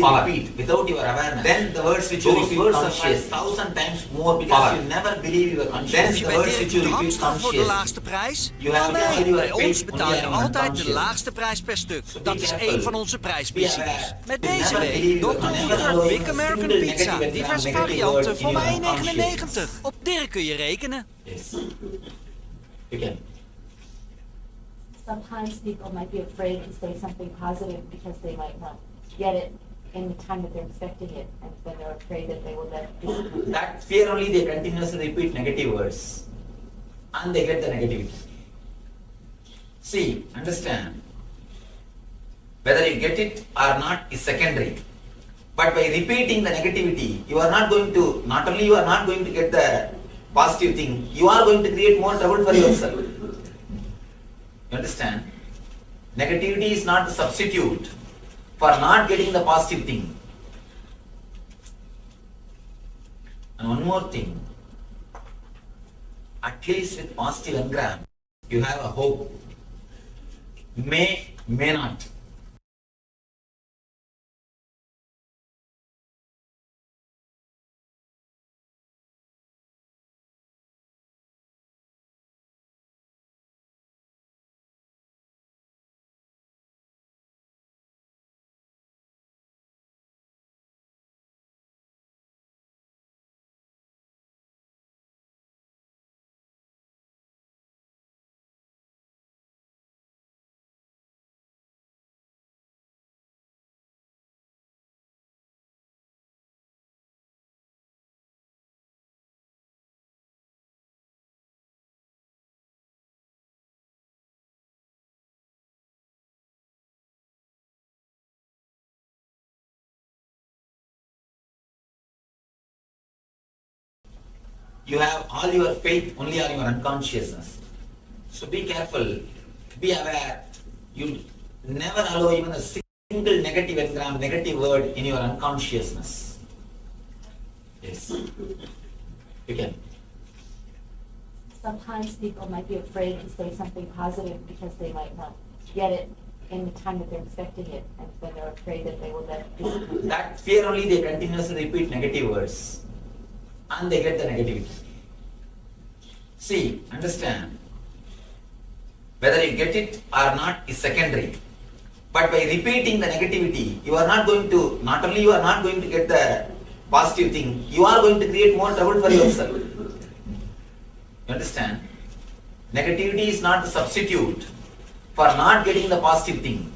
repeat without your awareness, then the words which you repeat words are 1,000 times more because you never believe you are conscious. Of je bent directeur Hamster voor de laagste prijs? Nee, bij ons betaal je altijd de laagste prijs per stuk. Dat is één van onze prijsprincipes. Met deze week Dr. Oetker Big American Pizza. Diverse varianten voor maar €1,99. Op Dirk kun je rekenen. Yes. You can. Sometimes people might be afraid to say something positive because they might not get it in the time that they're expecting it, and then they're afraid that they will let disappoint. That fear only they continuously repeat negative words, and they get the negativity. See, understand, whether you get it or not is secondary. But by repeating the negativity, you are not going to, not only you are not going to get the positive thing, you are going to create more trouble for yourself. You understand? Negativity is not the substitute for not getting the positive thing. And one more thing, at least with positive engram, you have a hope. May not. You have all your faith only on your unconsciousness. So be careful, be aware. You never allow even a single negative engram, negative word in your unconsciousness. Yes. You can. Sometimes people might be afraid to say something positive because they might not get it in the time that they're expecting it, and then they're afraid that they will let disappoint. That fear only they continuously repeat negative words, and they get the negativity. See, understand, whether you get it or not is secondary. But by repeating the negativity, you are not going to, not only you are not going to get the positive thing, you are going to create more trouble for yourself. You understand? Negativity is not the substitute for not getting the positive thing.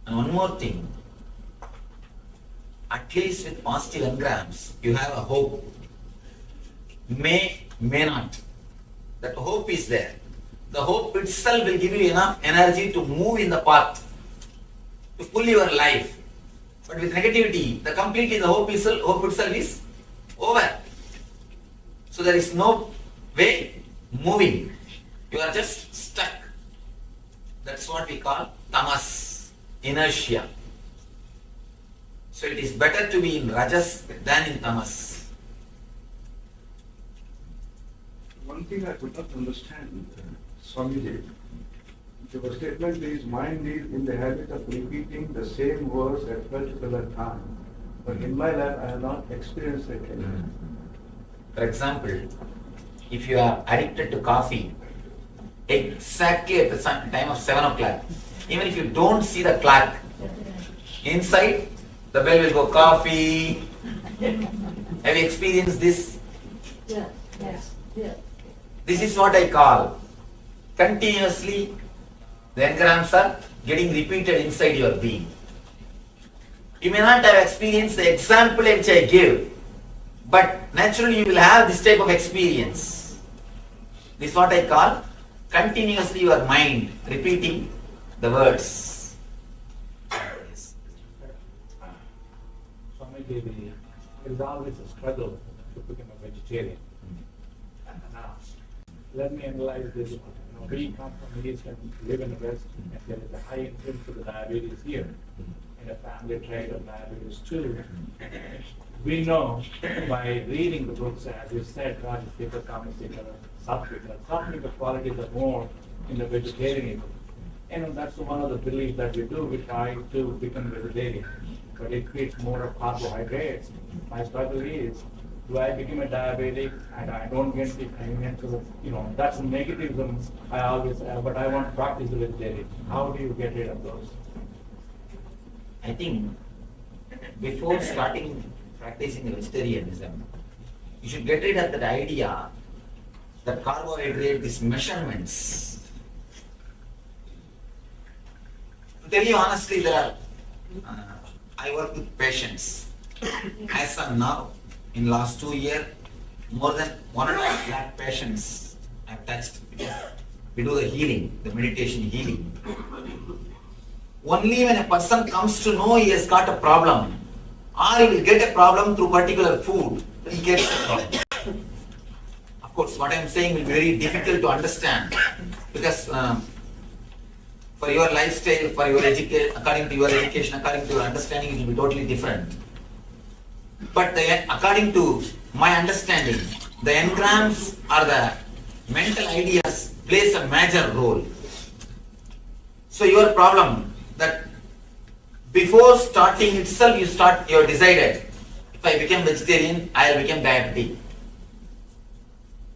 And one more thing, at least with positive engrams, you have a hope. May not. That hope is there. The hope itself will give you enough energy to move in the path, to pull your life. But with negativity, the hope itself is over. So there is no way moving. You are just stuck. That's what we call tamas, inertia. So it is better to be in rajas than in tamas. One thing I could not understand, Swamiji, your statement is mind is in the habit of repeating the same words at a particular time. But in my life, I have not experienced it. For example, if you are addicted to coffee, exactly at the time of 7 o'clock, even if you don't see the clock, inside the bell will go coffee. Have you experienced this? Yeah, yes, yeah. This is what I call continuously the engrams are getting repeated inside your being. You may not have experienced the example which I give, but naturally you will have this type of experience. This is what I call continuously your mind repeating the words. Swamiji, there is always a struggle to become a vegetarian. Now, let me analyze this. We come from the East and live in the West, and there is a high incidence of diabetes here. In a family trait of diabetes too. We know by reading the books, as you said, Rajasika, Kamasika, Satvika, Satvika qualities are more in the vegetarian. that's one of the beliefs that we do. We try to become vegetarian, but it creates more of carbohydrates. My struggle is, do I become a diabetic and I don't get the convenience of, that's a negativism I always have, but I want to practice the vegetarian. How do you get rid of those? I think before starting practicing vegetarianism, you should get rid of that idea that carbohydrate is measurements. To tell you honestly, I work with patients. As of now, in last 2 years, more than 1.5 lakh patients I've touched. We do the healing, the meditation healing. Only when a person comes to know he has got a problem, or he will get a problem through particular food, he gets a problem. Of course, what I am saying will be very difficult to understand, because for your lifestyle, for your education, according to your education, according to your understanding, it will be totally different. But according to my understanding, the engrams or the mental ideas plays a major role. So your problem that before starting itself, you are decided, if I become vegetarian, I will become diabetic.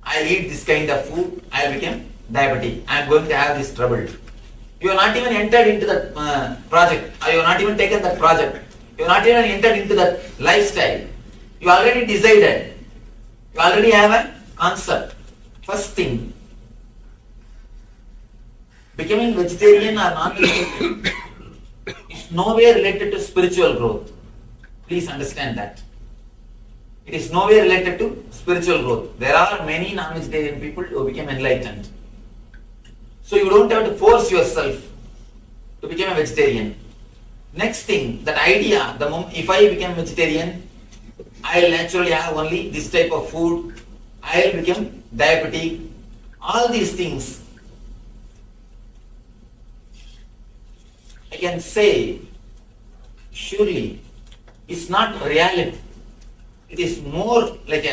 I will eat this kind of food, I will become diabetic. I am going to have this trouble. You are not even entered into that project, or you are not even taken that project. You are not even entered into that lifestyle. You already decided. You already have a concept. First thing, becoming vegetarian or non-vegetarian is nowhere related to spiritual growth. Please understand that. It is nowhere related to spiritual growth. There are many non-vegetarian people who become enlightened. So you don't have to force yourself to become a vegetarian. Next thing, that idea, if I become vegetarian, I will naturally have only this type of food, I will become diabetic. All these things, I can say, surely, it's not reality. It is more like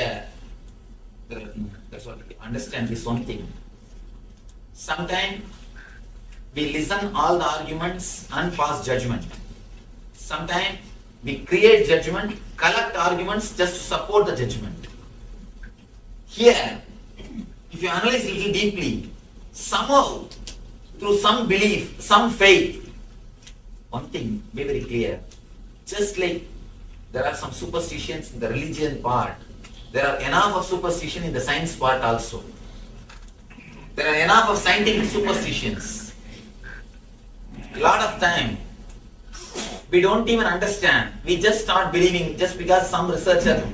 that's what I understand this one thing. Sometimes we listen all the arguments and pass judgment. Sometimes we create judgment, collect arguments just to support the judgment. Here, if you analyze a little deeply, somehow, through some belief, some faith, one thing, be very clear, just like there are some superstitions in the religion part, there are enough of superstition in the science part also. There are enough of scientific superstitions. A lot of time, we don't even understand. We just start believing just because some researcher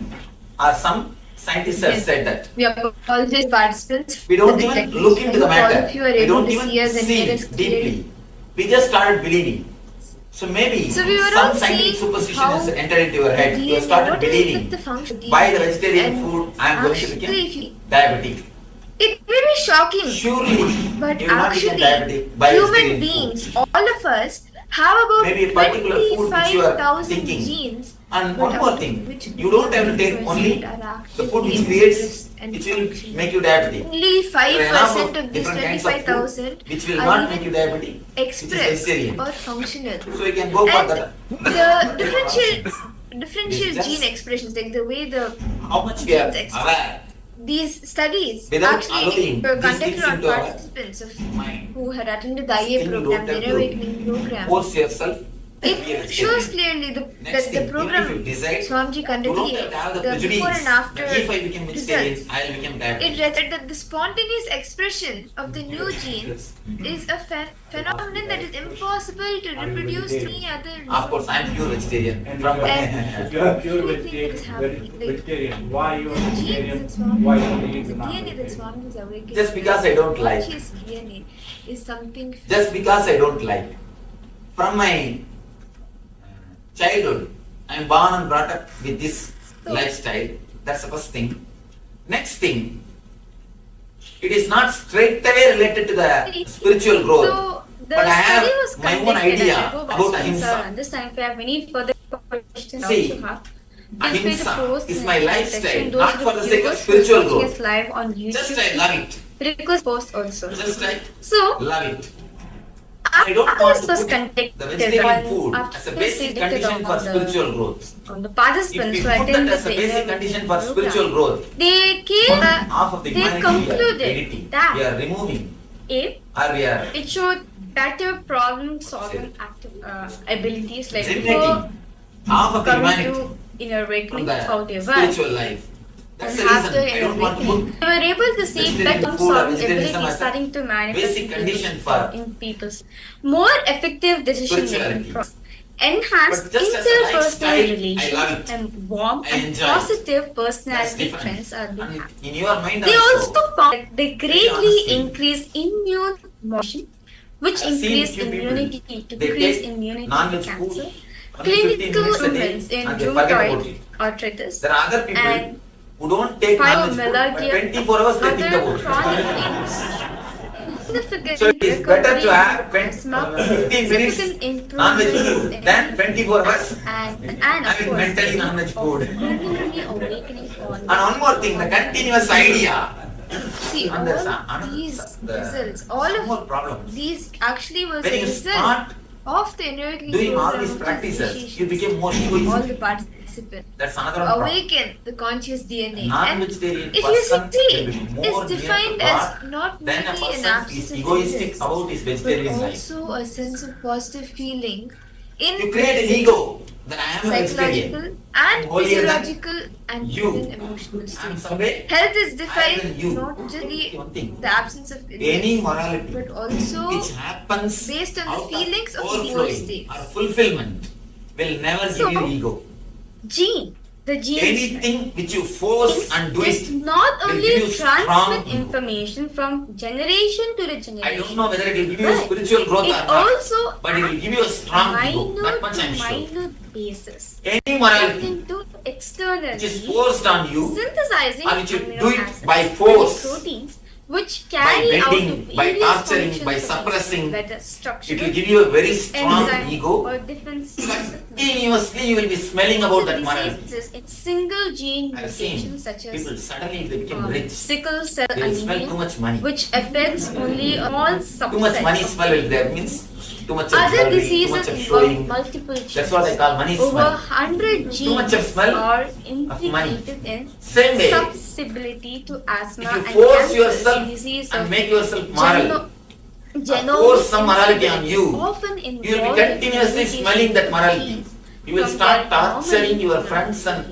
or some scientist has said that. We are always participants. We don't even look into the matter. We don't even see deeply. We just started believing. So maybe some scientific superstition has entered into your head. You have started believing, by the vegetarian food, I am going to become diabetic. It will be shocking. Surely, but you will not become actually, diabetic by human vegetarian beings, food. all of us, have about Maybe a particular food which you are 25,000 thinking. genes. And one more thing, you don't have to take only the food which creates, which will make you diabetic. Only 5% of these different kinds of food 25,000 which will are not make even you diabetic, which is expressed vegetarian. or functional. So you can go for And that. the differential It's just gene expressions, like the way the How much we are genes aware. these studies Without actually allowing were these conducted things on into our participants of mind. who had attended the Then IA you program, don't the have Inner to Awakening program. Force yourself. to be a It vegetarian. shows clearly Next that thing, the even program if you decide, Swamiji you conducted don't have to have the the prejudice before and after that if I become vegetarian, results. I will become It diabetic. read that the spontaneous expression of the new genes is a phenomenon that is impossible to reproduce through any other Of course, I am pure vegetarian. And From if you are pure everything that is happening, like vegetarian, why you are the vegetarian? genes that Swami, Why don't you eat the the DNA that non-vegetarian? Swami is awakening. Just because I don't like. His DNA is something. Just because I don't like. From my childhood, I am born and brought up with this lifestyle. That's the first thing. Next thing, it is not straight away related to the spiritual growth. So the But I have study was my own conducted idea and I go back about to ahimsa. Sir, and this time if you have any further questions See, also have. Feel free to ahimsa post is in my the lifestyle, section. Those not of for the sake of viewers spiritual watching growth. us live on YouTube. Just I love it. Request post also. Just I So love it. I don't After want this to was put conducted the vegetarian on- food after as a this basic conducted condition for on the- spiritual growth. on the If participants we who put that attended as a the basic inner condition working for program, spiritual growth, they came, half of the they humanity we are concluded editing, that we are removing, if or we are it showed better problem solving abilities like eliminating before half of the coming humanity to inner from awakening the how they were. spiritual life. That's And the reason after I don't want to awakening, put they were able to see vegetarian better food or solving vegetarianism abilities as a starting to manifest basic condition for in people's more effective decision making spirituality. process. Enhance But just as a interpersonal lifestyle, I love relations it. and warm I and enjoy it. positive That's personality different. trends are being And had. in your mind They also found that they greatly honestly, increase immune motion, which I've seen increase few people, immunity to they decrease take immunity non-veg to food cancer, only 15 clinical minutes a day improvements in and they forget about rheumatoid it. arthritis, There are other people and who don't take non-veg food, but fibromyalgia, 24 hours they think other about chronic it. illnesses. Significant So it is better to have asthma, 15 minutes significant non-veg improvements food in than 24 hours and having of mentally course, non-veg food. continually awakening on And one more thing, the continuous idea. see And all there's these the results, all some more of problems. these actually was When a you result start of the inner awakening doing all program these of the practices, initiation. you became more all egoistic. the participants That's another one problem. awaken the conscious DNA. And Non-vegetarian if you person see, will be more it's near defined to as God not than a merely an person absence is of egoistic interest, about his but vegetarian life. also a sense of positive feeling in You create an ego that I am a vegetarian. psychological and Holier than physiological and you. even emotional I am state. somewhere Health is higher defined than you. not just One thing. the absence of Any illness, morality but also which happens based on the out feelings of the overflowing states. or fulfillment will never So, give you ego. gene, the gene Anything which you force and do is it, not will only give you strong transmit ego. information from generation to the generation. I don't know whether it will give you but spiritual growth it or not, also but it will give you a strong ego. That minute much I am to sure. minute basis. Any morality Something to externally which is forced on you, synthesizing or which you amino do it acids by and force, proteins which by carry out bending, the by various torturing, functions by of suppressing, whether structure, it will give you a very strong enzyme, ego. or defense system. Continuously you will be smelling about that morality. Diseases in single gene I have seen mutations such as people suddenly if they become rich, sickle cell they will smell too anemia, much money. which affects only a small subset. Too much money smell will there means too much of Other jewelry, too diseases much of involve showing. multiple genes. That's what I call money Over smell. 100 Too much of genes smell are of money. implicated in Same way, susceptibility to asthma if you and force cancer, yourself disease and of make yourself moral, genome force some morality on you, often you will be involved in continuously communication smelling that morality. genes You will from start their torturing normal your friends and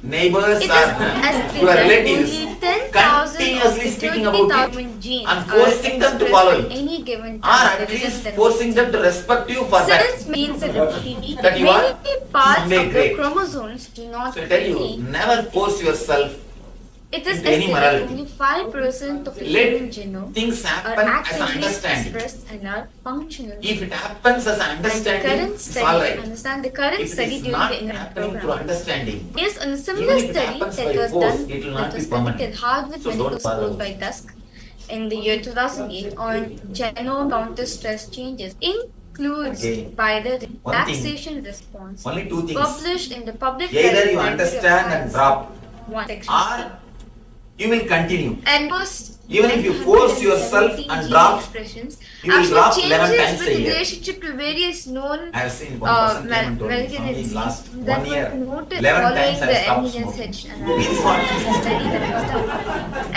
neighbors It or is estimated your that relatives, only 10,000 continuously of speaking about it 30,000 genes and are forcing them to expressed follow at it. any given or time at within least the forcing them to respect you for that. Since means that That you are many parts someday of great. the chromosomes do not So I tell you, contain. never force yourself. It is into any estimated morality. only 5% of the Let human genome things are happen as an actively understanding. expressed and are functional. If it happens as an And the understanding, current it's study, alright. understand the current If it study is during not the inner happening through program. understanding, Based on a even similar if it study happens that by was force, done, it will that not be was permanent. conducted at Harvard So Medical don't School bother. by Tusk in the year 2008 on genome counter stress changes includes Again, by the one thing, relaxation response only two things. published in the public Either health you library of understand and science, drop, one section or you will continue. and most Even if you force yourself 117 and gene drop, expressions you will actually drop 11 changes times with a year. relationship to various known I have seen one person came and told me American from the last that 1 year, were noted 11 following times I the stopped eminence smoking. analysis Means what? study that was done.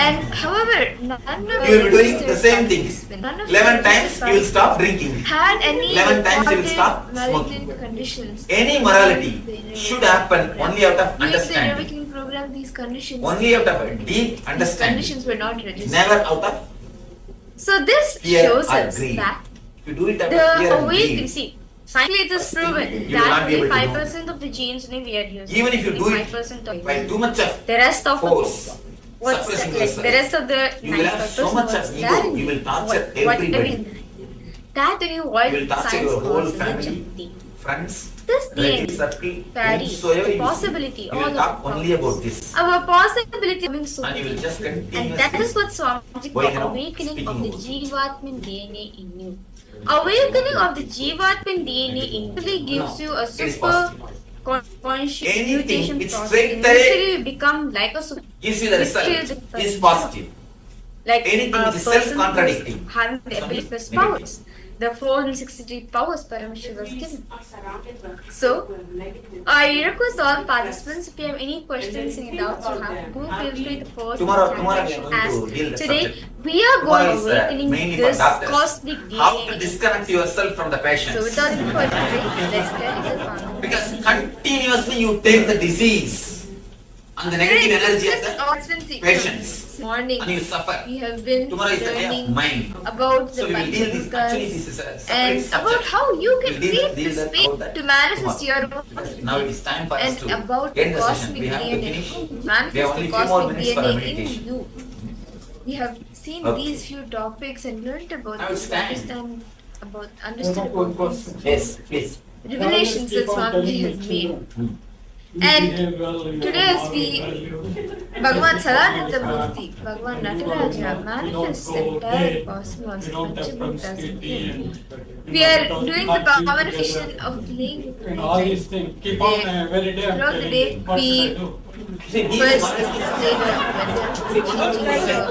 And however, none of You will be doing registered the same thing. participants- none of 11 the times registered you will stop drinking. had any 11 times you will reported stop malignant smoking. conditions. Any morality should happen only out of During the understanding. awakening program, these conditions, Only out of a deep these understanding. conditions were not registered. Never out of So this fear shows or us greed. that If you do it out of the fear and awakening, greed, see, scientifically it is First thing, proven you will that not be only able to 5% of the genes in we are using. even if you do only it 5% of by too much of the rest of force, what's suppressing like yourself, the rest of the you will have so 95% much what's of there ego, in you will you. torture What everybody. that when you avoid You will torture science your whole calls as a family, jumpy. friends, This relative DNA circle, carries whomsoever the you see, possibility you all will of talk the only about this. our possibility of being so And you will just and that continuously is what Swamiji going called around awakening speaking of the about it. Jivatman DNA in you. Awakening of the Jivatman DNA initially gives you a it is super positive. conscious Anything mutation which process. straight Initially you become like a super, Gives you the which result is is positive. like Anything a which is person self-contradicting who's having the ability to becomes express powers. the 463 powers Paramashiva was given. So, I request all participants, if you have any questions, any doubts you have, do feel free to post. Tomorrow we are going to deal with Today, subject. we are Tomorrow going is, to awakening mainly for this doctors. cosmic How to DNA. disconnect yourself from the passions. So, without any further delay, let's get into the conversation. Because continuously you take the disease and the negative energy of the patients Morning, and you suffer. we have been Tomorrow is the day of learning mind. about So the we will deal with actually Panchabhutas this is a separate and subject. about how you can We'll deal create the that space about that to manifest tomorrow. your own. Now it is time for us And to about end the the session. cosmic We have to DNA. finish. We have Manifest only the few more cosmic minutes for a DNA in meditation. you. We have seen Okay. these few topics and learned about Now it's this, time. understood about these Yes, please. revelations that Swami has made. And today as we, Bhagavan Sadananda Murti, Bhagavan Nataraja manifests the entire cosmos, Panchabhutas in him. We are doing the Paramashivoham of playing with the All these things keep on every day. Throughout the day, What we should I do? See, these first moralities- play the weather, changing the weather.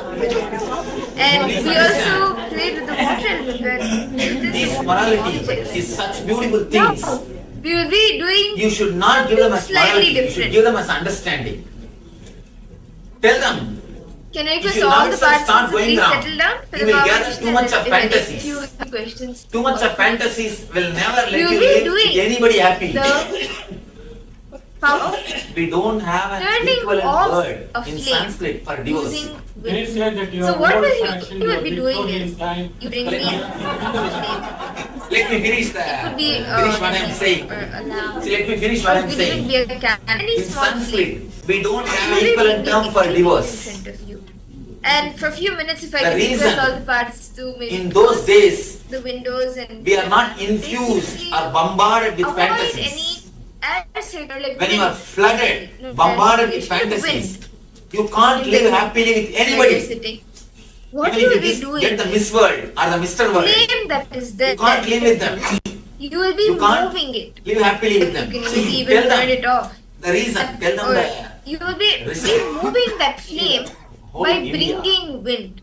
And we also played with the water element. These morality is such beautiful things. Now, we will be doing You should not give them as slightly morality. You should different. give them as understanding. Tell them. Can I If request you all now the itself start participants to going please down, settle down for you the will gather conversation too much and of if there are fantasies. few questions. Too much of fantasies will never let We you will be live doing anybody happy. The power We don't have an turning equivalent off word a in flame Sanskrit for divorce. using They wind. say that you So are what more will fashion, you will be are doing before is in time. you bring me into the flame. Let me finish Could be finish what I am saying. a lamp. See, let me finish what I am Could even saying. be a candle. Any In small flame. Sanskrit, we don't have You an will equivalent be term for in divorce. front of you. And for a few minutes, if I The can request reason all the parts to maybe In those days, the windows and we are not infused basically or bombarded with avoid fantasies. any air circle like When you are wind. flooded, No, bombarded with wind. fantasies, you can't live happily with Where you're anybody. sitting. What Even you if will you be doing get the Miss World or the Mr. World, flame that is there. you can't live with them. You will be You can't moving it. live happily with You them. can See, even tell turn them it off. the reason. Tell them Or the you will be reason. moving that flame Whole by India. bringing wind.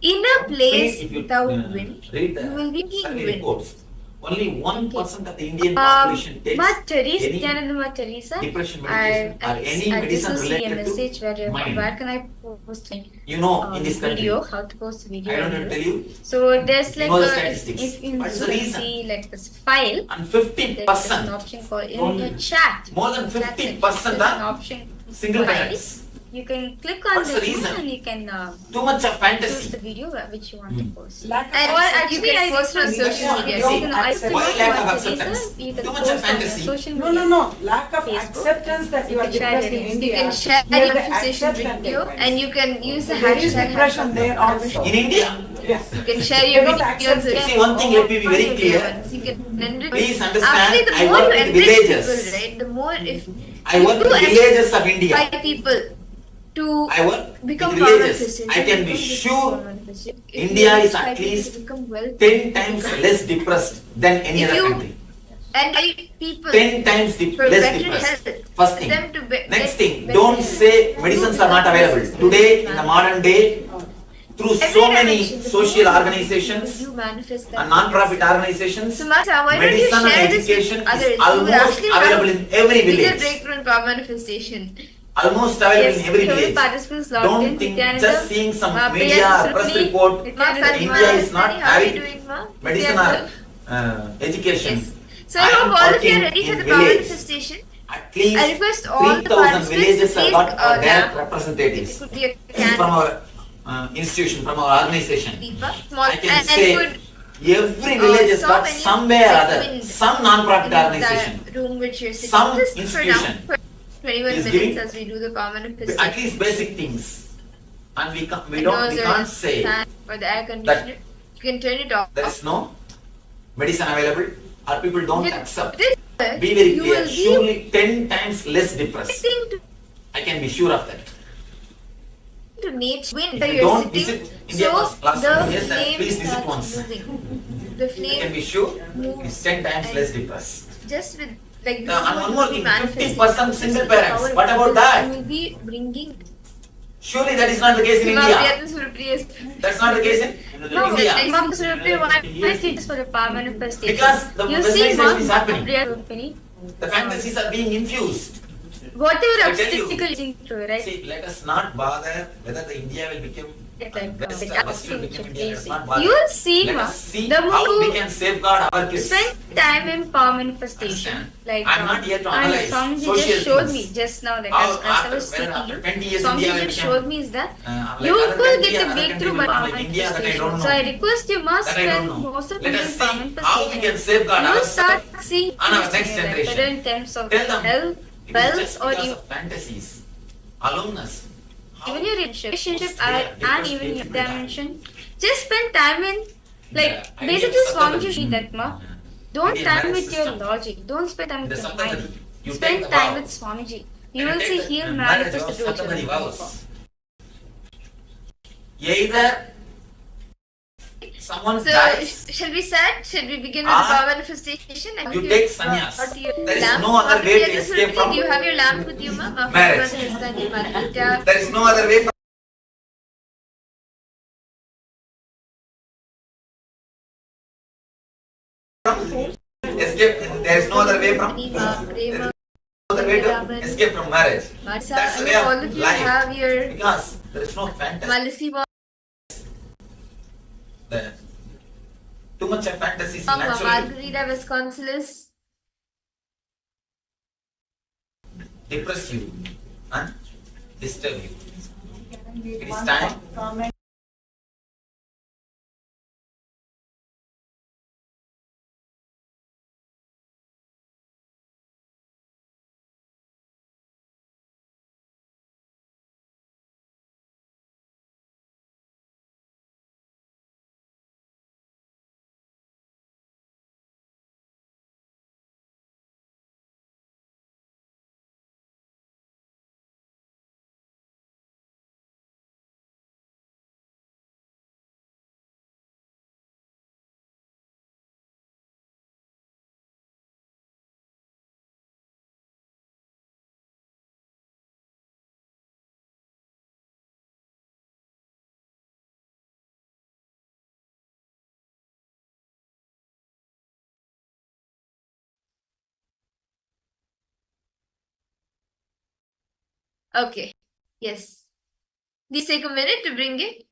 In a place If you, without uh, wind, read the you will be bringing survey wind. reports. Only 1% of the Indian population takes Mother Teresa, any Janadama Teresa, depression medication or any I medicine just see a related message to mind. where can I post You know, in this country, video, how to post video. I don't have to tell you, So there's like know the a, statistics. if you What's the can reason? see like this file, and there's an 50%, option called in the chat. more than Chat section, 50% there's an are option single file. parents. You can click on What's the the reason? and you can Too much of choose fantasy. the video which you want to post. Lack of And you acceptance. can post on social media. So you can either Why post lack of on acceptance? Teresa, you can Too much post of on fantasy. social No, media. no, no. Lack of Facebook. acceptance that you You are can share depressed in it. India. You can share Here the the conversation acceptance video device. and you can use the There is hashtag. depression there also. In India, Yes. You can share your They don't videos. accept see one thing, let me be very clear. You can Please understand, Actually, the I more work you with enrich villages. people, right? The more if I work with villages of India. by people to I work become with villages. power-efficient, I can be become sure power-efficient. If India you is inspire at people least to become wealthy, 10 times less depressed than any If other you- country. and by people 10 times for less better depressed. health, First for thing. them to Next get thing, better don't health. say medicines are not available. Today, in the modern day, through Every so many dimension, the social more organizations you manifest that and non-profit organizations, So Martha, why don't you medicine and share this education with others? is You will almost actually have available in every bigger village. breakthrough in power manifestation. Almost available Yes, in every several village. participants logged Don't in. think Nityananda, just seeing some Priya, media or press Srupani, report Nityananda, that India is not How are you having doing, Ma? medicine or Nityananda. education. Yes. So I hope all of you are ready for the power village. manifestation. At least I request all the 3,000 participants villages to have please got their it representatives could be a from can our institution, from our organization. Deepa, small I can and say could every village has stop got any somewhere or other, wind some non-profit in organization, the room which you're sitting. some Just institution for now, for 21 is minutes giving as we do the power manifestation. at least basic things. And we Windows or can't say fan or the air conditioner. You can turn it off. there is no medicine available or people don't With accept. this, Be very you clear, will be surely 10 times less depressed. sitting I can be sure of that. to nature. Wind If where you you're don't sitting, visit India so last the 1 year, then flame please visit starts once. moving. The I can be flame sure moves it's 10 times and less depressed. just with like this And is one what more will be thing, manifesting. 50% This single is the parents. power What about because that? You will be bringing Surely that is not the case in India. That's not the case in No, India. Mom Surabhi, why teach for the power manifestation? Because the You see, mesmerization Mom is happening. Surabhi, The fantasies are being infused. whatever I tell you. obstacle is through, right? See, let us not bother whether the India will become Like, West like, or West will become India. Let us not bother. You will see, Let Ma, us see the how we more can safeguard our kids. spend time in power manifestation. Understand? Like, I'm not here to analyze Swamiji social just showed things. me just now, like, How as I was after, when speaking, after 20 years Swamiji India will just become, showed me is that like you other will country, get a other breakthrough countries by will power become like India, that I don't manifestation. know. So I request you must That I don't spend know. most of Let the us time in see power how we can safeguard manifestation. You will start ourselves seeing and our things next in your life, generation. whether in terms of Tell them health, it is wealth, just or because even of fantasies, aloneness. How even your relationship they are and depressed even your people die. dimension. Just spend time in, like, The basically idea of Swamiji Sattva- showed that, Ma. Don't Indian time marriage with your system. logic. Don't spend time In with the your Sattva- mind. you take Spend the time vow. with Swamiji. When You will take see the he'll marriage manifest the vows, growth you're Sattva looking vows. for. Either someone So, dies, shall we start? Shall we begin with the or power manifestation? you take sannyas. What do you There is lamp? no other way to Mafia escape from Do you have your lamp with you, Ma? marriage. There is no other way from escape. There is no other way from other way to escape from marriage. That's the way all of of you life. have your Because there is no fantasy. Malisi The, too much of fantasy is naturally Margarita Visconsilis. depress you and disturb you. It is time Okay. Yes. Please take a minute to bring it.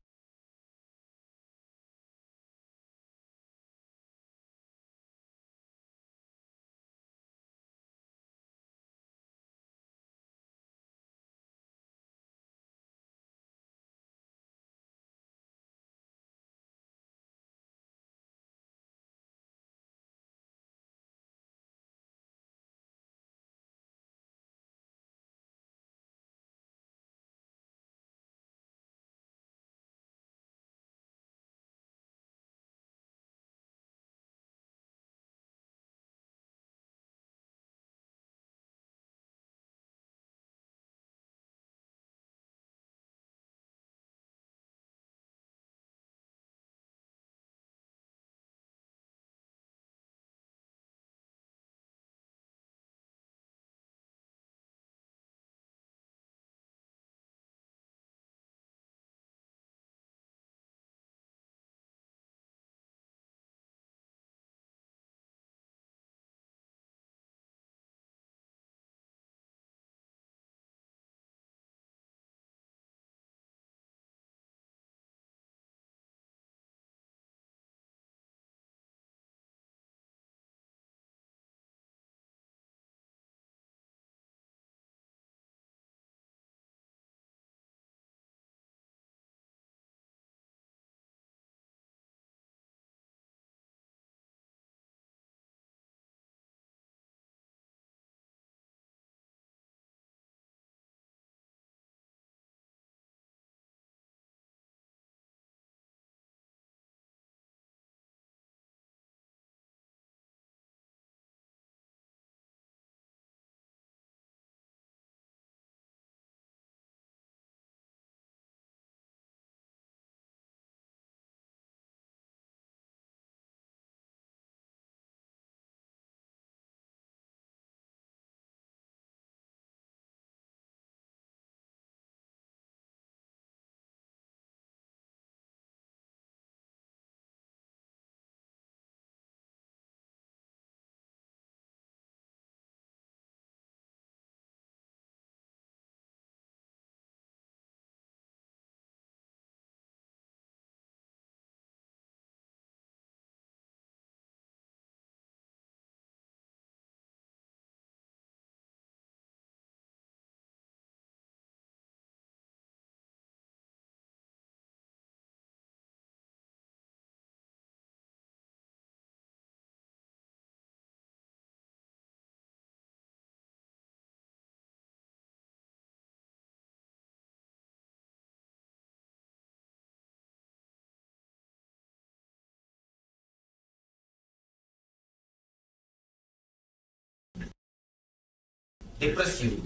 depress you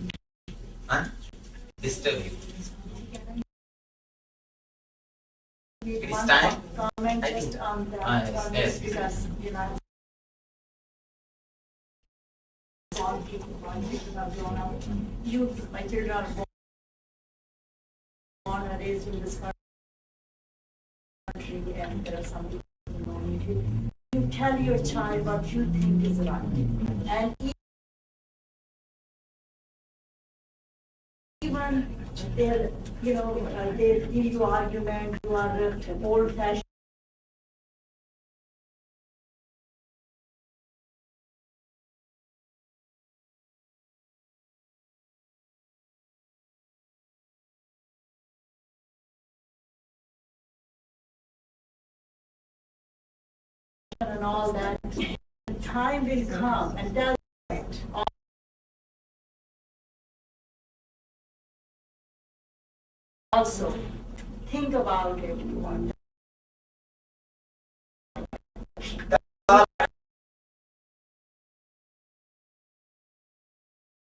and disturb you. It is time. Comment I just think. on that, Yes. because, you know, all people are grown up. Youth, my children are born and raised in this country, and there are some people who know me. You tell your child what you think is right, and even they'll, you know, they give you argument, you are old-fashioned. And all that, time will come, and they'll also think about it.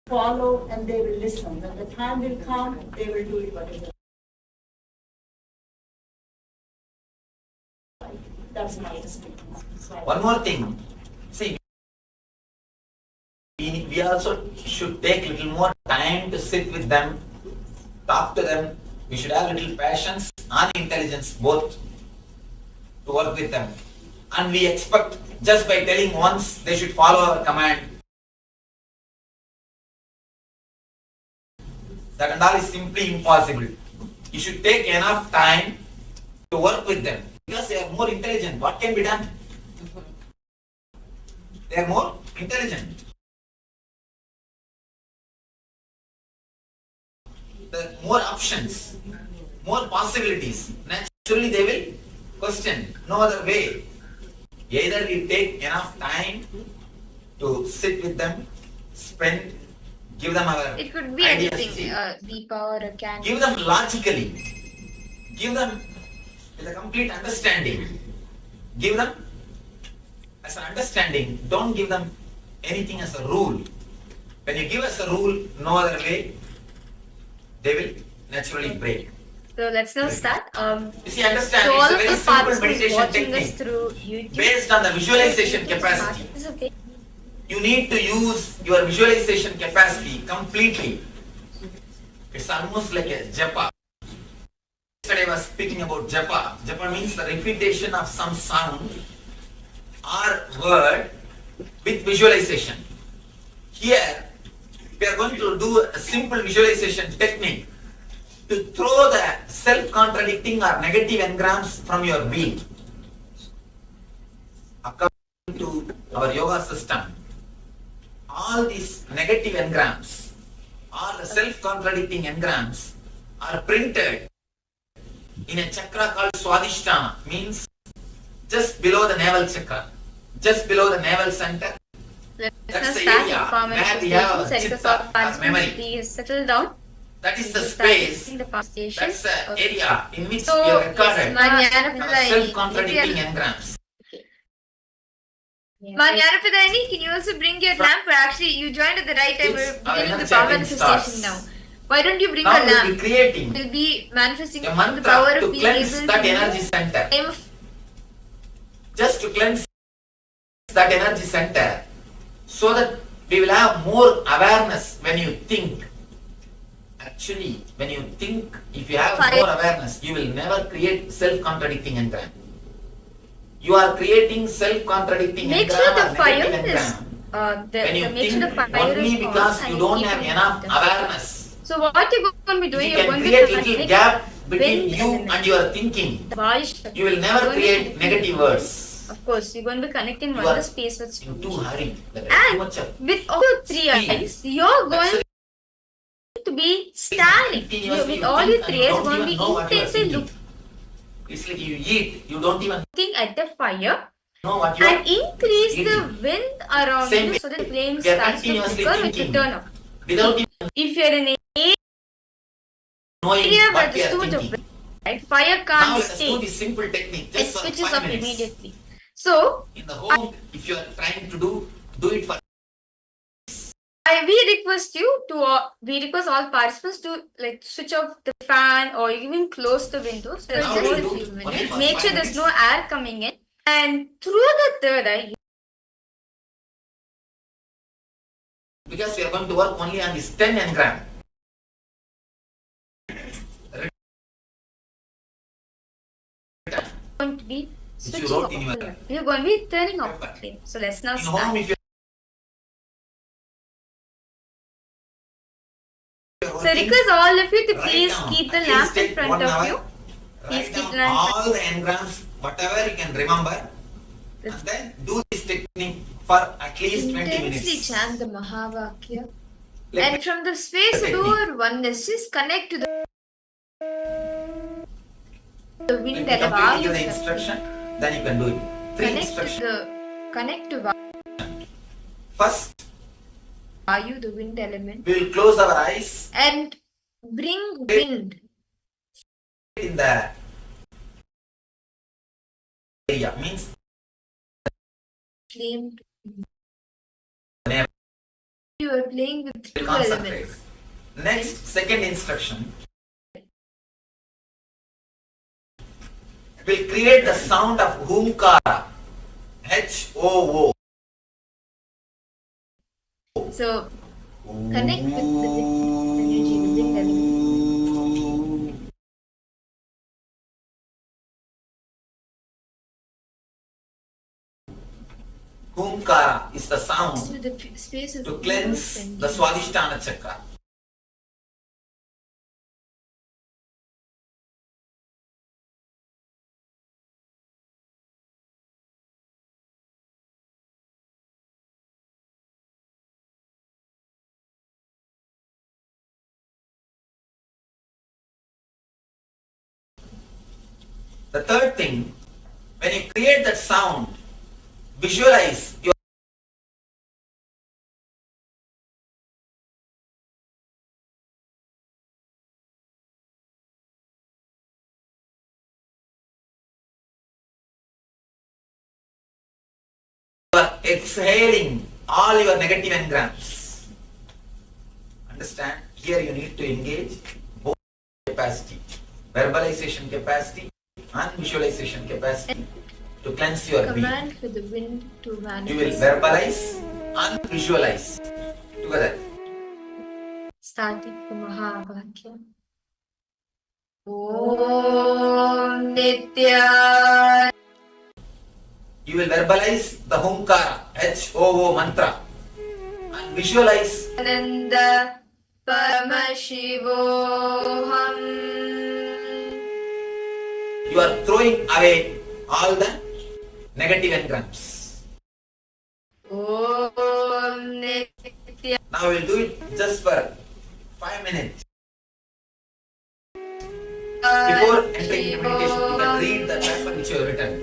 Follow, and they will listen. When the time will come, they will do it. What is it? That's my experience. One more thing. See, we also should take little more time to sit with them, talk to them. We should have little patience and intelligence both to work with them. And we expect just by telling once they should follow our command. That and all is simply impossible. You should take enough time to work with them because they are more intelligent. What can be done? They are more intelligent. There are more options, more possibilities. Naturally, they will question. No other way. Either we take enough time to sit with them, spend, give them our It could be ideas, anything, Deepa or a candle. give them logically, give them with a complete understanding, give them as an understanding. Don't give them anything as a rule. When you give us a rule, no other way, they will naturally break. So let's now start. You see, understand, So all it's a of very the simple participants meditation watching us technique through YouTube. based on the visualization You can capacity. start. It's okay. You need to use your visualization capacity completely. It's almost like a japa. Yesterday I was speaking about japa. Japa means the repetition of some sound or word with visualization. Here, we are going to do a simple visualization technique to throw the self-contradicting or negative engrams from your being. According to our yoga system, all these negative engrams or the self-contradicting engrams are printed in a chakra called Swadhisthana, means just below the navel chakra, just below the navel center. Let's That's now the start area performance where we station. have Set chitta us up or participants, memory. please settle down. That is the Start space, using the pump station. that's the Okay. area in which So, we have recorded Manyanapidayani. self-contradicting engrams. Manyanapidayani, can you also bring your lamp? Actually, you joined at the right time. We're Our beginning inner the power chanting manifestation starts. now. Why don't you bring Now a we'll lamp? be creating We'll be manifesting a the mantra power to of being cleanse able that to energy center. aim of Just to cleanse that energy center so that we will have more awareness when you think. Actually, when you think, if you have Fire. more awareness, you will never create self-contradicting engram. You are creating self-contradicting make engram sure the or fire negative is engram. When you make sure the think fire only is because on you and don't keep have it enough lit. awareness. So what you're going to be doing, You you're can going to create little connect gap between wind you element. and your thinking. The Vayu You will never You're going to create connect- negative words. Of course, you're going to be connecting You one are the space with in too hurry. There is And too much of with all your three speed. eyes, you're That's going to be standing. Continuously With all your think three and eyes, you you're don't going to even be know what you are intensely thinking. It's like you eat, you don't even looking at the fire know what you are and increase the eating. wind around Same you way, so that the flame we are starts to continuously flicker with the thinking. turn up. without even If you're in an knowing area where what we there's are too much of thinking. wind, right, fire Now can't let us do stay. this simple technique It just for switches 5 off minutes. immediately. So, In the home, if you are trying to do it for we request all participants to switch off the fan or even close the windows for Now just we'll a do few only minutes. for Make 5 sure there's no minutes. air coming in. And through the third eye, Because we are going to work only on this 10 engram. going to be Which you switching wrote off in the your- light. We're going to be turning off the flame. So let's now In start. home, if you So request all of you to write please down, keep the at lamp least in take front 1 of hour, you. Please write keep down the lamp. all the engrams, whatever you can remember, and then do this technique for at least 20 Intensely minutes. chant the Mahavakya. Let And me- from the space of your oneness, just connect to the wind Let me and complete you the Vayu. instruction, then you can do it. 3 instructions. Connect to First, Vayu, the wind element, we will close our eyes and bring wind. in the area, means Flame. Never. You are playing with two concentrate. elements. Next, second instruction, will create the sound of Humkara, H-O-O. So connect with the wind energy, the wind element. Humkara is the sound To the space of to cleanse and the Swadhisthana chakra. The third thing, when you create that sound, visualize your exhaling all your negative engrams. Understand? Here you need to engage both capacity, verbalization capacity and visualization capacity to cleanse your being. command for the wind to You will manifest. verbalize and visualize together. Starting from Mahavakya. Om Nitya. You will verbalize the Humkara, H-O-O mantra, and visualize Ananda Paramashivoham. you are throwing away all the negative engrams. Om Nitya. Now we will do it just for 5 minutes. Before entering the meditation, you can read the chapter which you have written.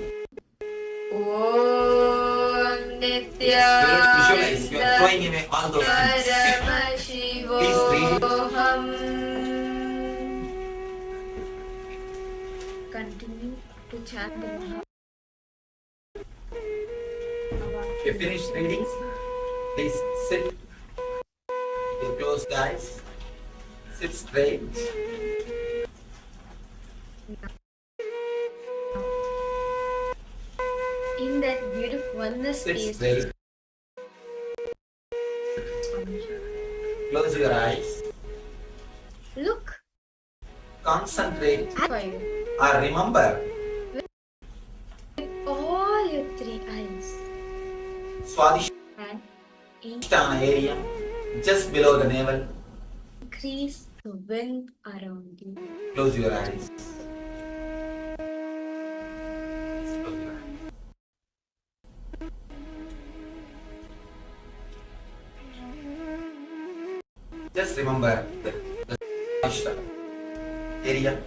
Om Nitya. Visualize, you are throwing away all those things. Please read it. Paramashivoham. Continue to chant the Mahavakya. If you finish reading, please sit with your closed eyes. Sit straight. In that beautiful oneness Sit space. straight. Close your eyes. Look Concentrate for you. or remember With all your three eyes Swadhisthana and area just below the navel. increase the wind around you. Close your eyes. Close your eyes. Just remember the Swadhisthana area.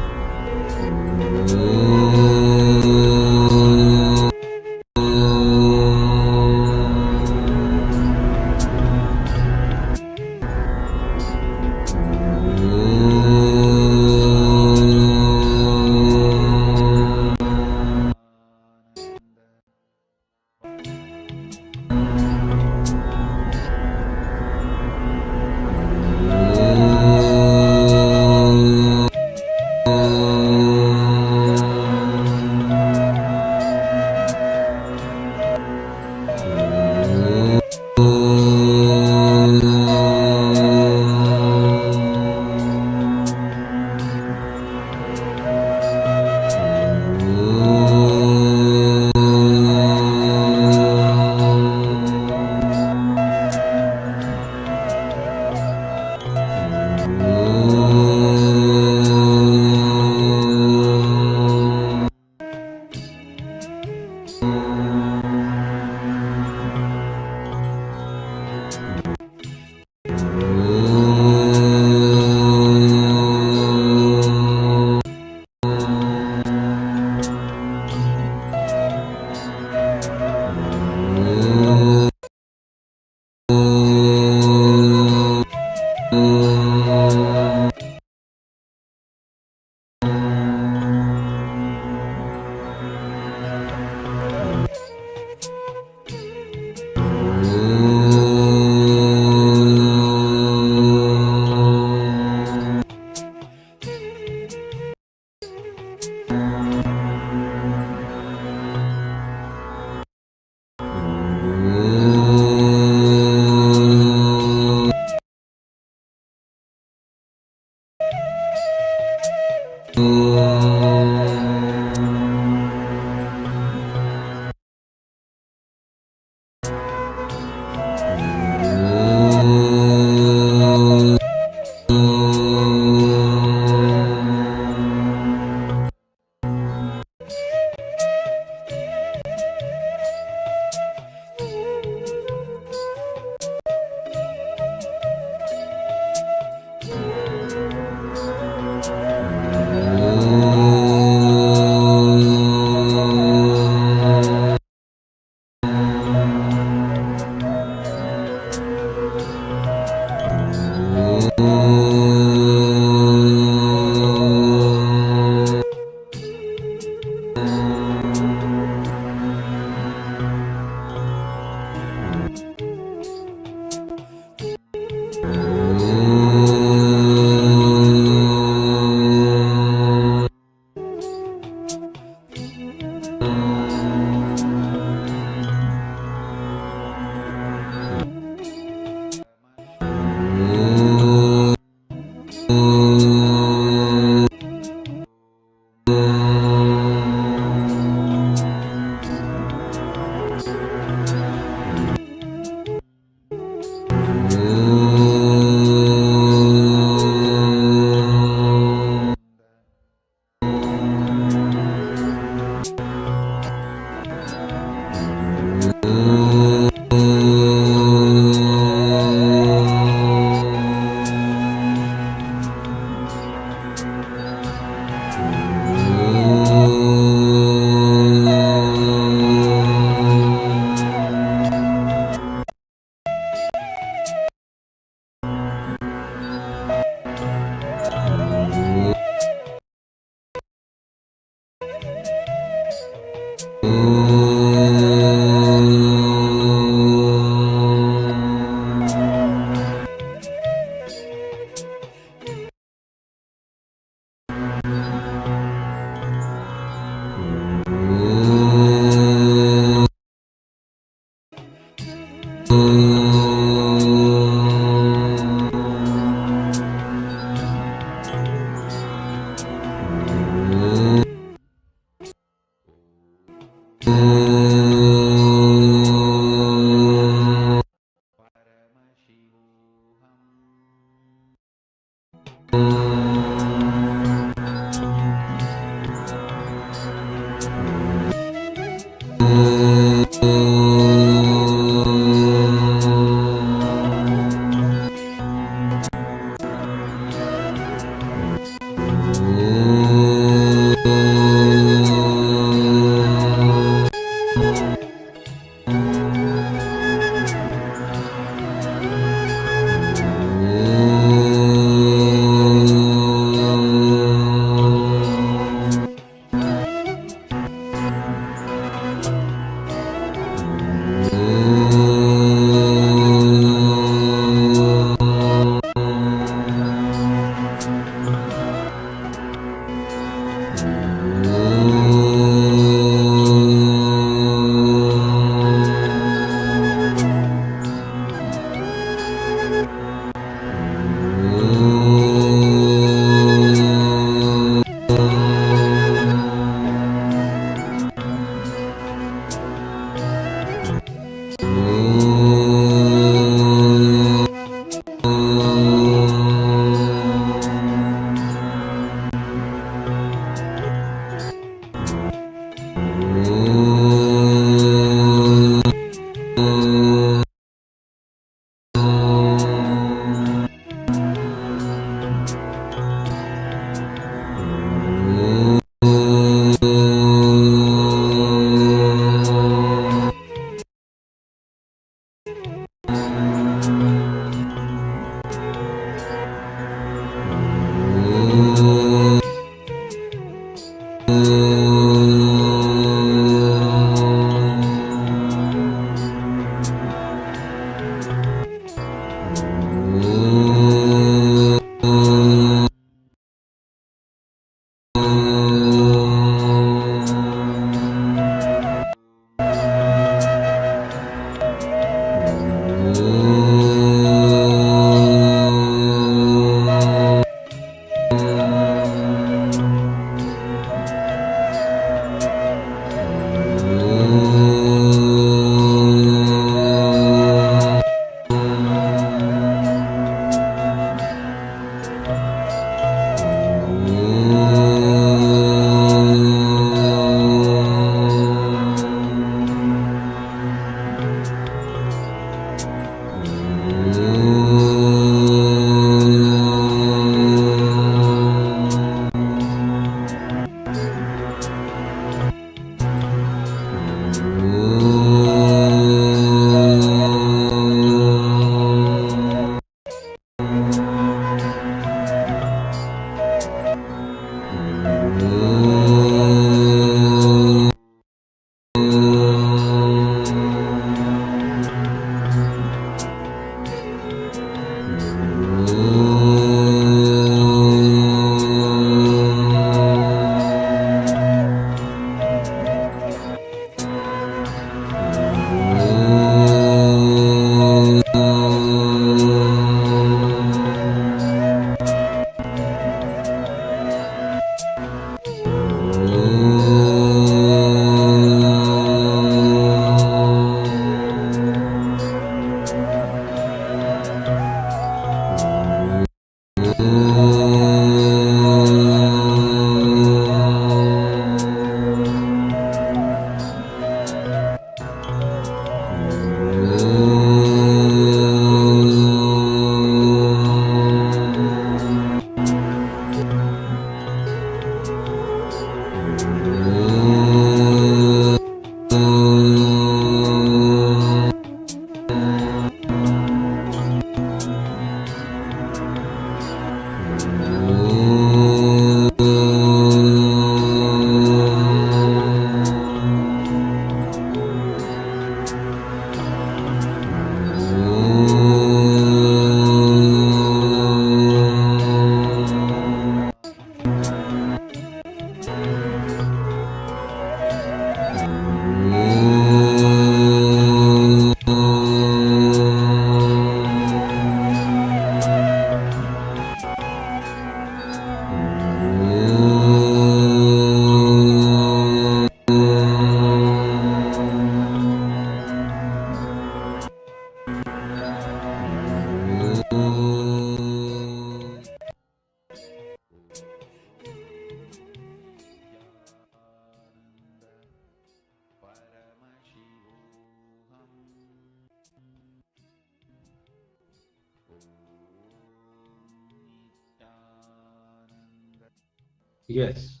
Yes.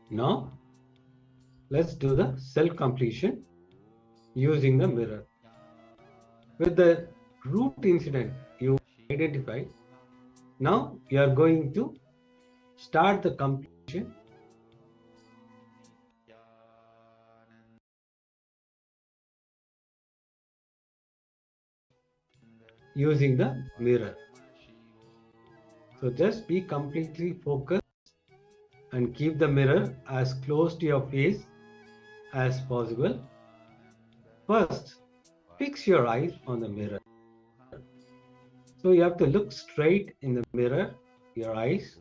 Now, let's do the self-completion using the mirror. With the root incident you identify, now you are going to start the completion using the mirror. So just be completely focused and keep the mirror as close to your face as possible. First, fix your eyes on the mirror. So you have to look straight in the mirror, your eyes.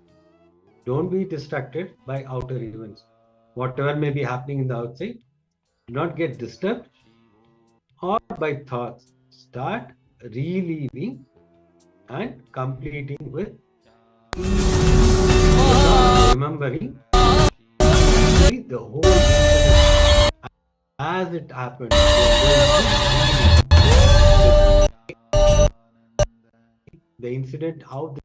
Don't be distracted by outer events. Whatever may be happening in the outside, do not get disturbed or by thoughts. Start relieving and completing with remembering the whole incident as it happened. The incident, how the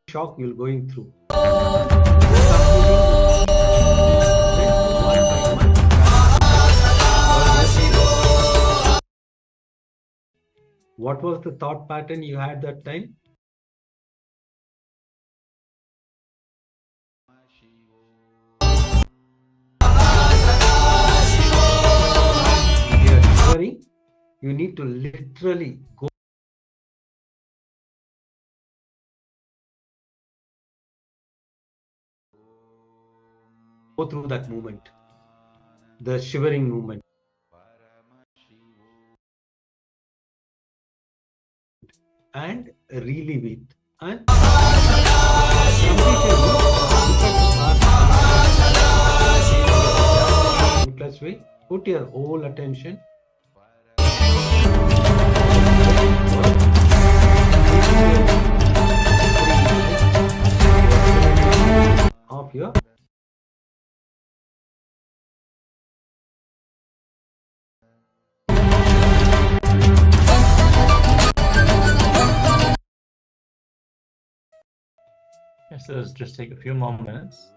shock you're going through. What was the thought pattern you had that time? You're shivering. You need to literally go through that movement, the shivering movement, and relieve it. And simplest way, put your whole attention of your Yes, so let's just take a few more minutes.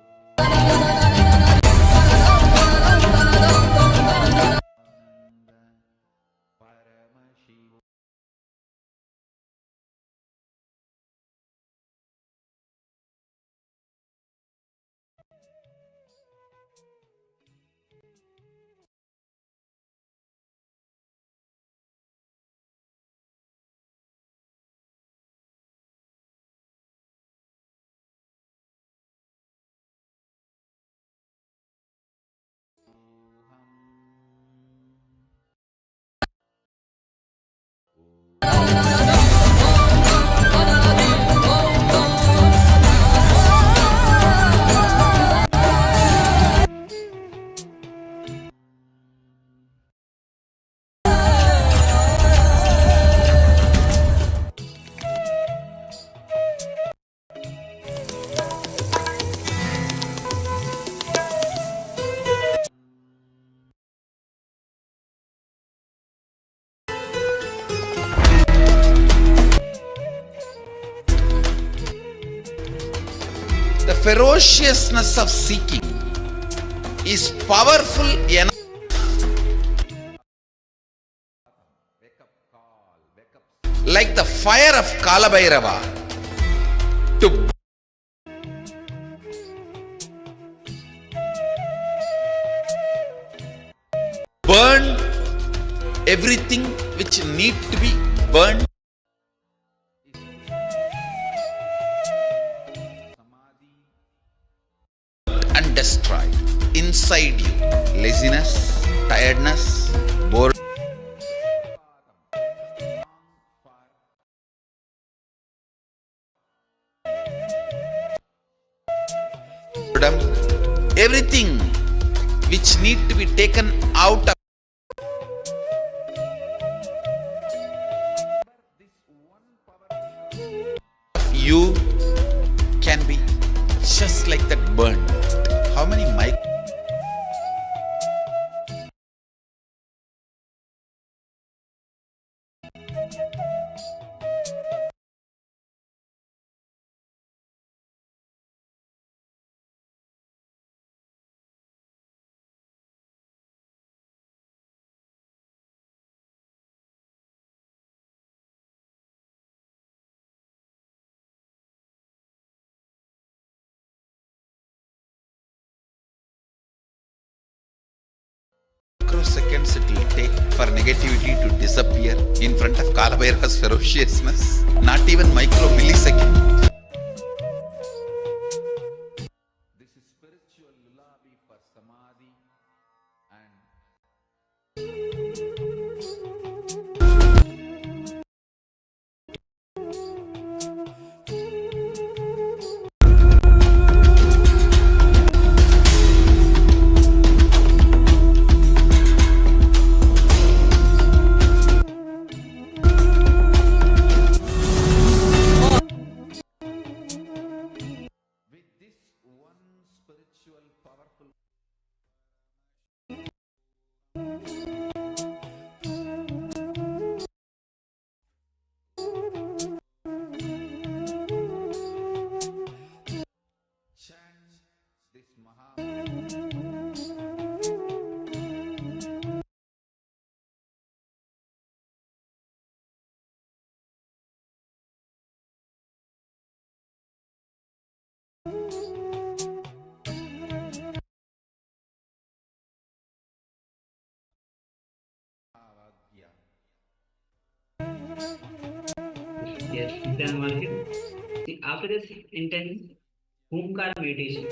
The ferociousness of seeking is powerful enough like the fire of Kalabhairava to burn everything which need to be burned. And destroyed inside you. Laziness, tiredness, boredom. Everything which need to be taken out of you can be just like that burn. How many mic? few seconds it will take for negativity to disappear in front of Kalabhairava's ferociousness. Not even micro millisecond. This is spiritual lullaby for samadhi and with this one spiritual powerful chant this Maha. Yes, then see, after this intense Omkara meditation,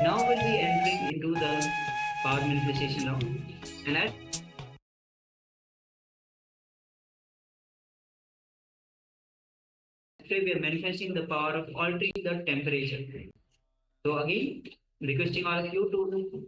now we'll be entering into the power manifestation round. And as we are manifesting the power of altering the temperature. So again, requesting all of you to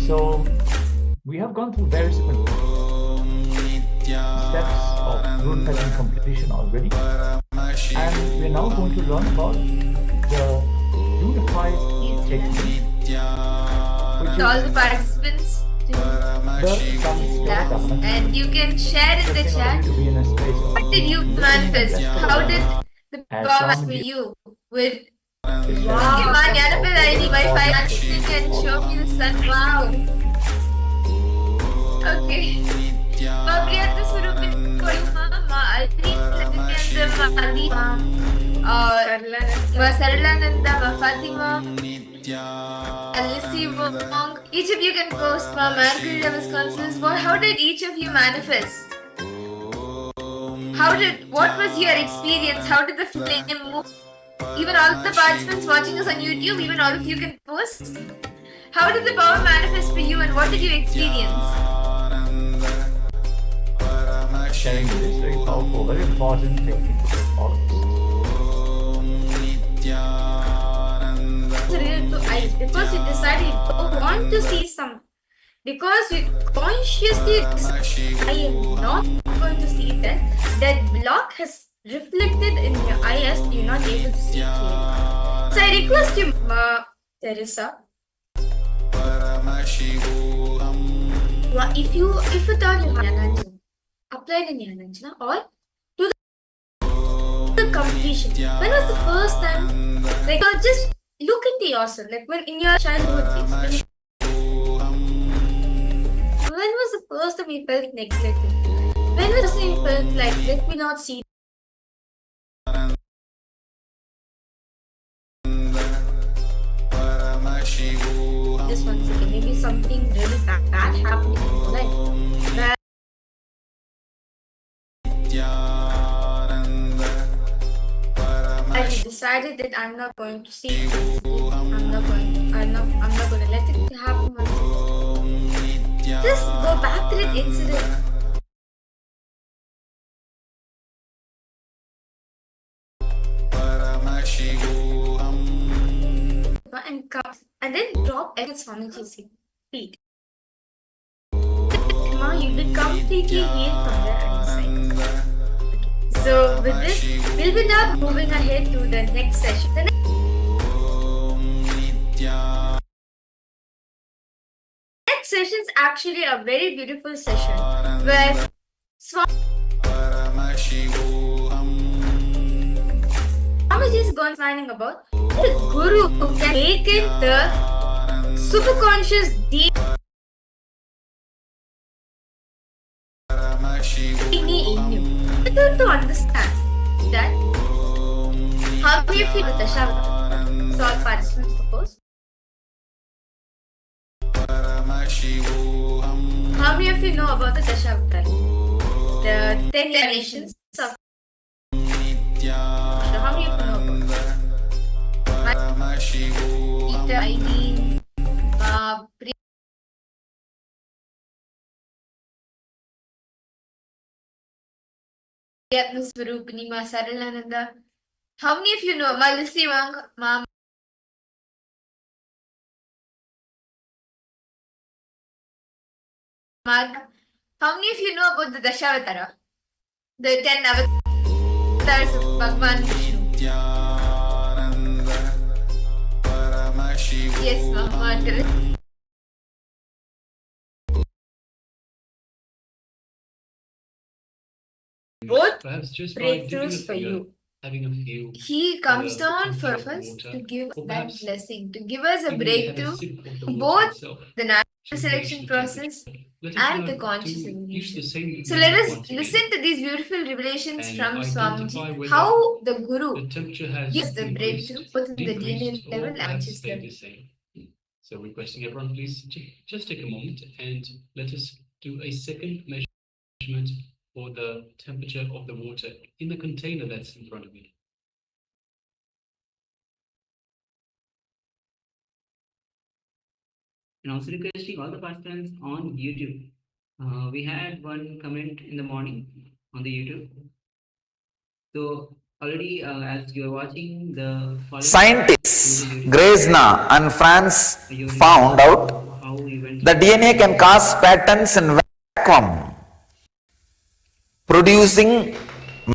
So we have gone through various different has been completion already. And we're now going to learn about the unified technique, which To all is the participants to the class, and you can share in the chat. to be in a space of What did you manifest? How did the as power Swamiji for you? With described give my Janapal ID by how 5 dancing and show me the sun. Wow. Okay. Babriyata Surupin Kolma, Ma Alri Latitendra Ma Ali or Ma Saralananda Ma Fatima. Alicia Wong. Each of you can post Ma Margarita Wisconsin. How did each of you manifest? What was your experience? How did the flame move? Even all the participants watching us on YouTube, even all of you can post. How did the power manifest for you and what did you experience? sharing this very powerful, very important technique for all of us. Related to eyes, because you decided you don't want to see some, because you consciously decide, I am not going to see that block has reflected in your eye as you're not able to see clearly. So I request you, Teresa, if you thought you had apply the Jnananjana or do the completion. When was the first time, like, just look into yourself, like when in your childhood days, when was the first time you felt neglected? When was the first time you felt like, let me not see? Just 1 second, maybe something really bad happened in your life. Where I decided that I'm not going to see it. I'm not going to let it happen once again. Just go back to that incident. And come and then drop at Swamiji's feet. Now you will completely heal from the inside. So with this, we'll be now moving ahead to the next session. The next session is actually a very beautiful session where Swamiji is going finding about the Guru who can awaken the superconscious deep in you. To understand that how do you feel with the Dashavata? So all participants suppose. How many of you know about the Dashavata? The 10 nations of how many of you know about Peter, Eileen, Swarupini, Ma Saralananda. How many of you know Malisi Ma? How many of you know about the Dashavatara? The 10 avatars of Bhagwan Vishnu. Yes, Mama. Both breakthroughs for you. He comes down for us to give that blessing, to give us a breakthrough, both the natural selection process and the conscious evolution. So let us listen to these beautiful revelations from Swamiji, how the Guru gives the breakthrough both in the DNA level and conscious level. So requesting everyone, please just take a moment and let us do a second measurement for the temperature of the water in the container that's in front of me. And also requesting all the participants on YouTube. We had one comment in the morning on the YouTube. So already as you are watching the scientists Grezna and France found out the DNA can cause patterns in vacuum, producing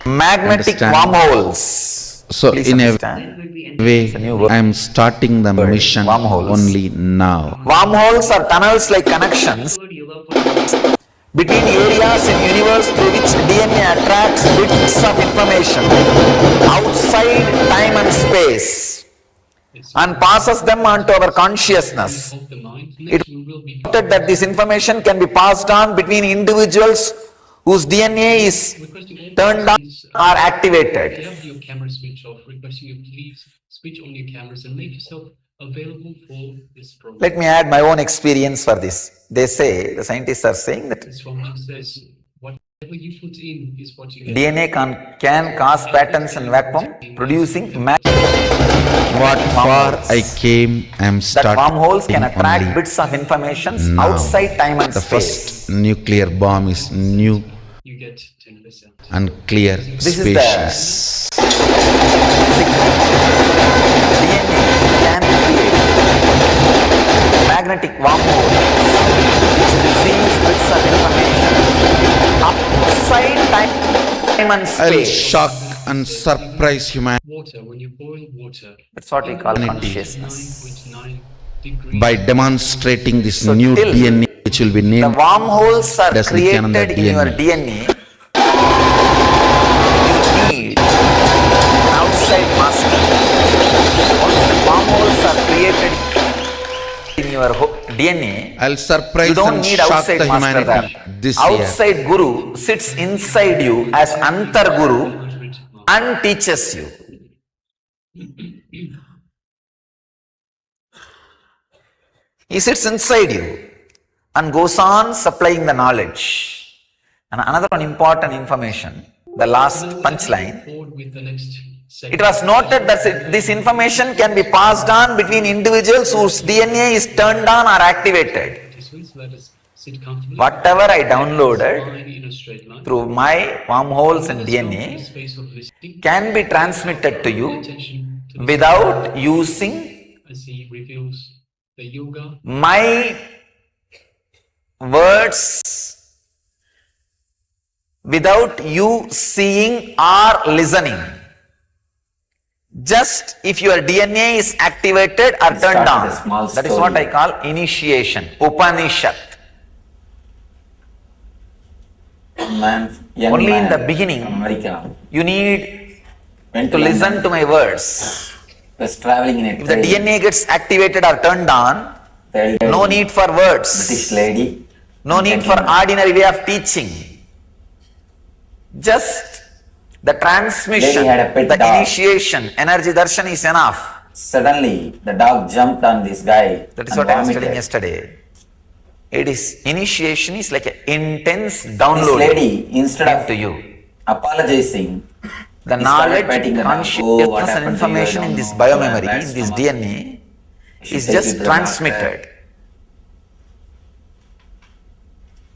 magnetic Understand. wormholes. So Please in a understand. way, a new word. I am starting the mission Wormholes. only now. Wormholes are tunnels like connections between areas in universe through which DNA attracts bits of information outside time and space and passes them on to our consciousness. Of the mind. It Next, we will be noted that this information can be passed on between individuals whose DNA is requesting all turned on participants, or if you activated. have your camera switch off, requesting you please switch on your cameras and make yourself available for this program. Let me add my own experience for this. They say, the scientists are saying that Swamiji says, whatever you put in is what you get. DNA can cause patterns in vacuum, producing What far I came, I am that starting wormholes can attract only bits of information now. outside time and The space. first nuclear bomb is new You get 10%. and clear, This is the spacious. DNA can create magnetic wormholes which receives bits of information outside time and I'll space. shock and surprise humanity Water, when you boil water, That's what we call Humanity. consciousness. 9.9 degrees. by demonstrating this So new till DNA, which will be The named wormholes are as created Nityananda in your DNA. DNA. You need an outside master. Once the wormholes are created in your DNA, I'll you surprise don't and need shock outside the master humanity there. this year. Outside Guru sits inside you as Antar Guru and teaches you. He sits inside you and goes on supplying the knowledge. And another one important information, the last punchline. Forward with the next It segment. was noted that this information can be passed on between individuals whose DNA is turned on or activated. Participants, let us sit comfortably. Whatever I downloaded Spine in a straight line. through my wormholes in Let's go to the DNA space of listening. can be transmitted to you Attention to the without using as he reveals the yoga my words, without you seeing or listening. Just if your DNA is activated or turned on. That is what I call initiation, Upanishad. Only in the beginning, you need to listen to my words. Was traveling in a If the DNA gets activated or turned on, no need for words, British lady. no need for ordinary way of teaching. Just the transmission, Lady had a pet the dog. initiation, energy darshan is enough. Suddenly, the dog jumped on this guy That is and what I was vomited. telling yesterday. It is, initiation is like an intense This download lady, instead into of you. apologizing, The he started knowledge, patting the dog. Oh, what consciousness and happened to you? I information don't in this know. biomemory, Bad in this stomach. DNA, She is take you just to the transmitted.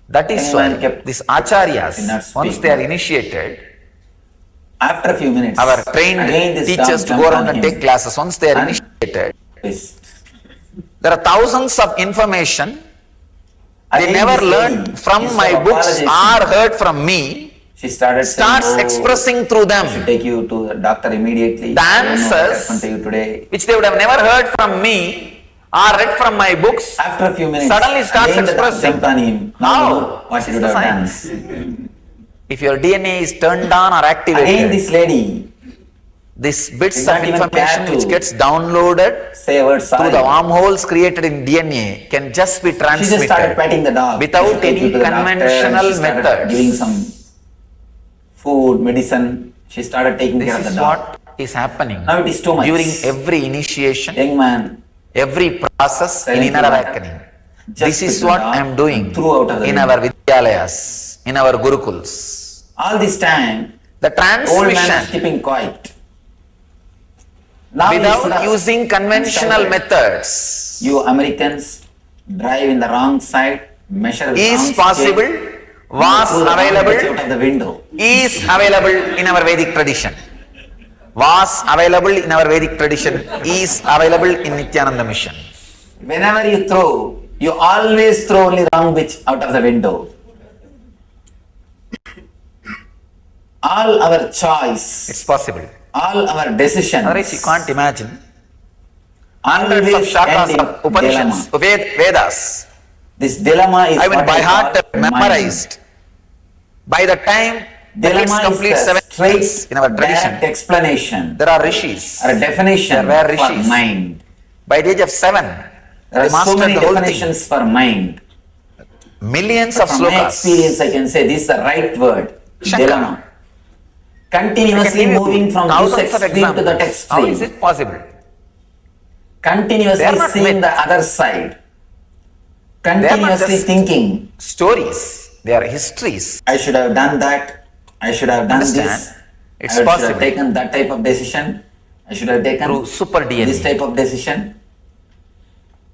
That is Anyone why kept- these did not acharyas, speak once they are much. initiated, After a few minutes, our trained again this teachers dog to go jumped around on and him take classes, once they are and initiated, pissed. there are thousands of information they Again, never this learned lady, from instead my of books apologizing, or heard from me, she started starts saying, expressing through I should them, take you to the doctor immediately. The I don't know what answers- happened to you today. which they would have never heard from me or read from my books. After a few minutes, Suddenly starts again the dog expressing. jumped on him. Now How? you know what she This would is have the done. science. If your DNA is turned on or Again, activated, this lady this bits did of not even information care which to gets downloaded say a word through sorry. the wormholes created in DNA can just be She just started transmitted petting the dog. without She took you any to the doctor, conventional she started methods. Giving some food, medicine. She started taking care of This the is dog. what is happening Now it is too much. during every initiation, Young man, every process in Telling inner you that awakening. just This is pick the what dog I am doing and threw out of the in window. our Vidyalayas, in our Gurukuls. all this time, The old man was transmission keeping quiet. Now he stood without up using and conventional shouted, methods You Americans drive in the wrong side, measure with wrong is scale, possible, was threw the wrong available, edge out of the window. is available in our Vedic tradition. Was available in our Vedic tradition, is available in Nityananda mission. Whenever you throw, you always throw only wrong bitch out of the window. all our choice, It's possible. all our decisions. Otherwise, you can't imagine. Hundreds of always shlokas end in of Upanishads, Vedas. This dilemma is I mean, what by I heart call memorized. By the time the kids Dilemma complete is 7 the years straight in our tradition, direct explanation there are rishis. or a definition There were for rishis. mind. By the age of 7, There they are so mastered many the whole thing. definitions for mind. Millions of From my slokas. experience, I can say this is the right word. Shankara. Dilemma. Continuously moving from this Thousands of extreme to that examples. How is extreme. it possible? They Continuously are not seeing myth. the other side. They are not Continuously just thinking, stories. They are histories. I should have done that. I should have done Understand? this. It's I should possible. have taken that type of decision. I should have taken Through super DNA. this type of decision. In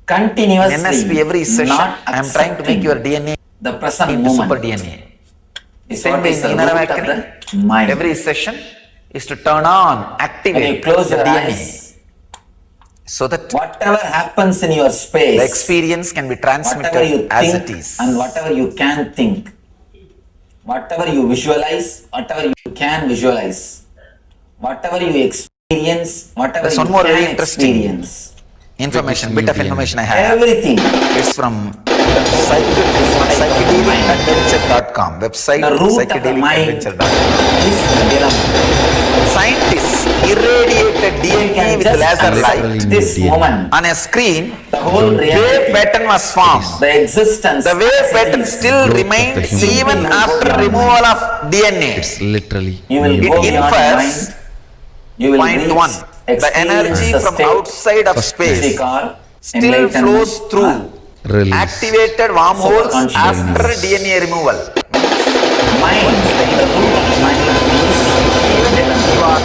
Continuously, NSP every session, not I am trying to make your DNA the present into moment. super DNA. Is Same what way is in the inner root of awakening, the mind. every session is to turn on, When activate you close the your DNA. eyes, So that whatever happens in your the space, experience can be whatever transmitted you as it think is. and whatever you can think, whatever you visualize, whatever you can visualize, whatever you experience, whatever There's you one more can very interesting experience, Information, bit of information I have. everything, It's from psychedelicadventure.com website, the root of the mind psychedelicadventure.com. is the dilemma. Scientists irradiated You DNA can with just laser accept light. this moment, On a screen, the whole wave reality, pattern was formed. the existence, The wave as it pattern is. still remains even after removal of DNA. Literally. You will It go beyond infers mind. You will Point reach, 1. The experience energy the from state outside of which we space call still enlightenment flows or through Release. activated wormholes Superconscious. after DNA removal. mind. The root of the mind is You are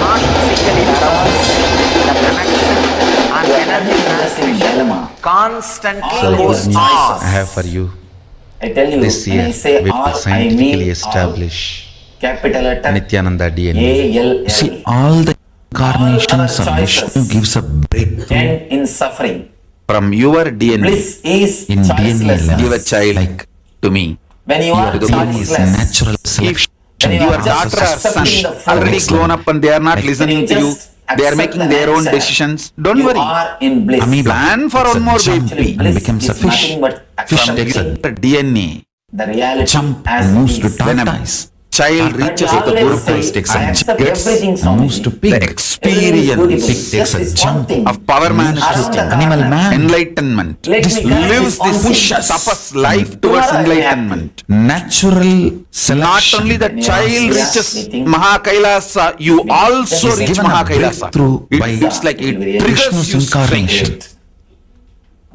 not physically aroused. The connection and energy the dilemma. constantly So goes good news on. I have for you. I tell you, This when I year, say we all, will I scientifically mean establish all. Capital letter Nityananda DNA. A-L-L. See, all the incarnations of choices Vishnu gives a breakthrough end in suffering. From your DNA, Bliss is in DNA choicelessness. level. give a child Like to me. When you are your DNA is choiceless, natural selection. When you Your are daughter or just son accepting the flow, already grown up and they are not Like- listening When to you you. just They are accept making the their own nature, decisions. Don't you worry. are in bliss. Amoeba Plan for takes one a more jump baby. and Bliss becomes a is fish. nothing but Fish From takes your a DNA, the reality jump as and moves it to is. tortoise. child But reaches you to the always Guru say, Christ, takes I a accept gets everything, And moves to Swamiji. pig. the Everything is experience beautiful. Pig takes Just a this jump one thing. of power Moves to management, the Around the animal corner. man. enlightenment. Let This me correct Lives this one this thing. toughest life towards Tomorrow I will be enlightenment. Natural selection. Not only the When you child are reaches we think- Maha-Kailasa, you also is reach given a Maha-Kailasa. breakthrough by It's like it Vishnu's triggers Vishnu's you incarnation. straight.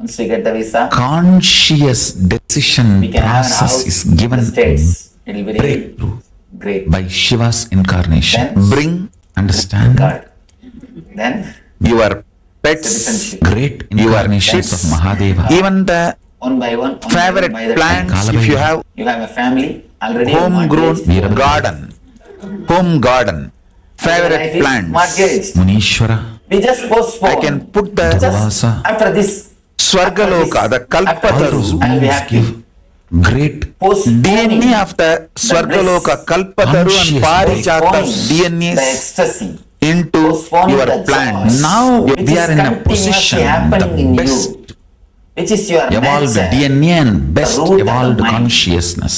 Once we get the visa, Conscious decision we can have an process house is in given the States. It will be really breakthrough great. by Shiva's incarnation. Then- Bring Understand? God. Then, your pets, citizenship. Great incarnations of Mahadeva. even the One by one, favorite by the plants, time. if you have You have a family already homegrown mortgaged. garden, home garden, Life favorite is plants, mortgaged. Munishwara, We just postpone. I can put the Just Dvasa. after this. Swargaloka, the all Kalpataru, those I'll be beings happy. give great Postponing DNA of the Swargaloka, Kalpataru and Conscious Parijatas the DNAs ecstasy. into Postponing your the plants. joy. Now Which we is are in a continuously position, happening in the you. best Which is your evolved nature. DNA and best The root of the evolved mind. consciousness.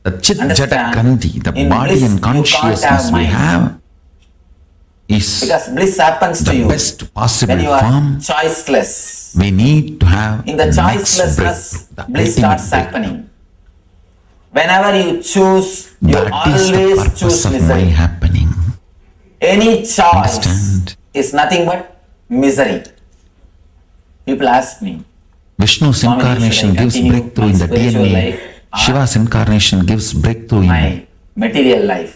The Chit Jata Understand? Gandhi, the In body bliss, and you can't consciousness have we mind. have is Because bliss happens to the you best possible when you are form. choiceless. We need to have In the next choicelessness, breakthrough, the bliss ultimate starts breakthrough. happening. Whenever you choose, you That is the always purpose choose of my misery. happening. Any choice Understand? is nothing but misery. People ask me, Vishnu's Swamiji, incarnation should I gives continue breakthrough my in the spiritual DNA. life or Shiva's incarnation gives breakthrough in my material life,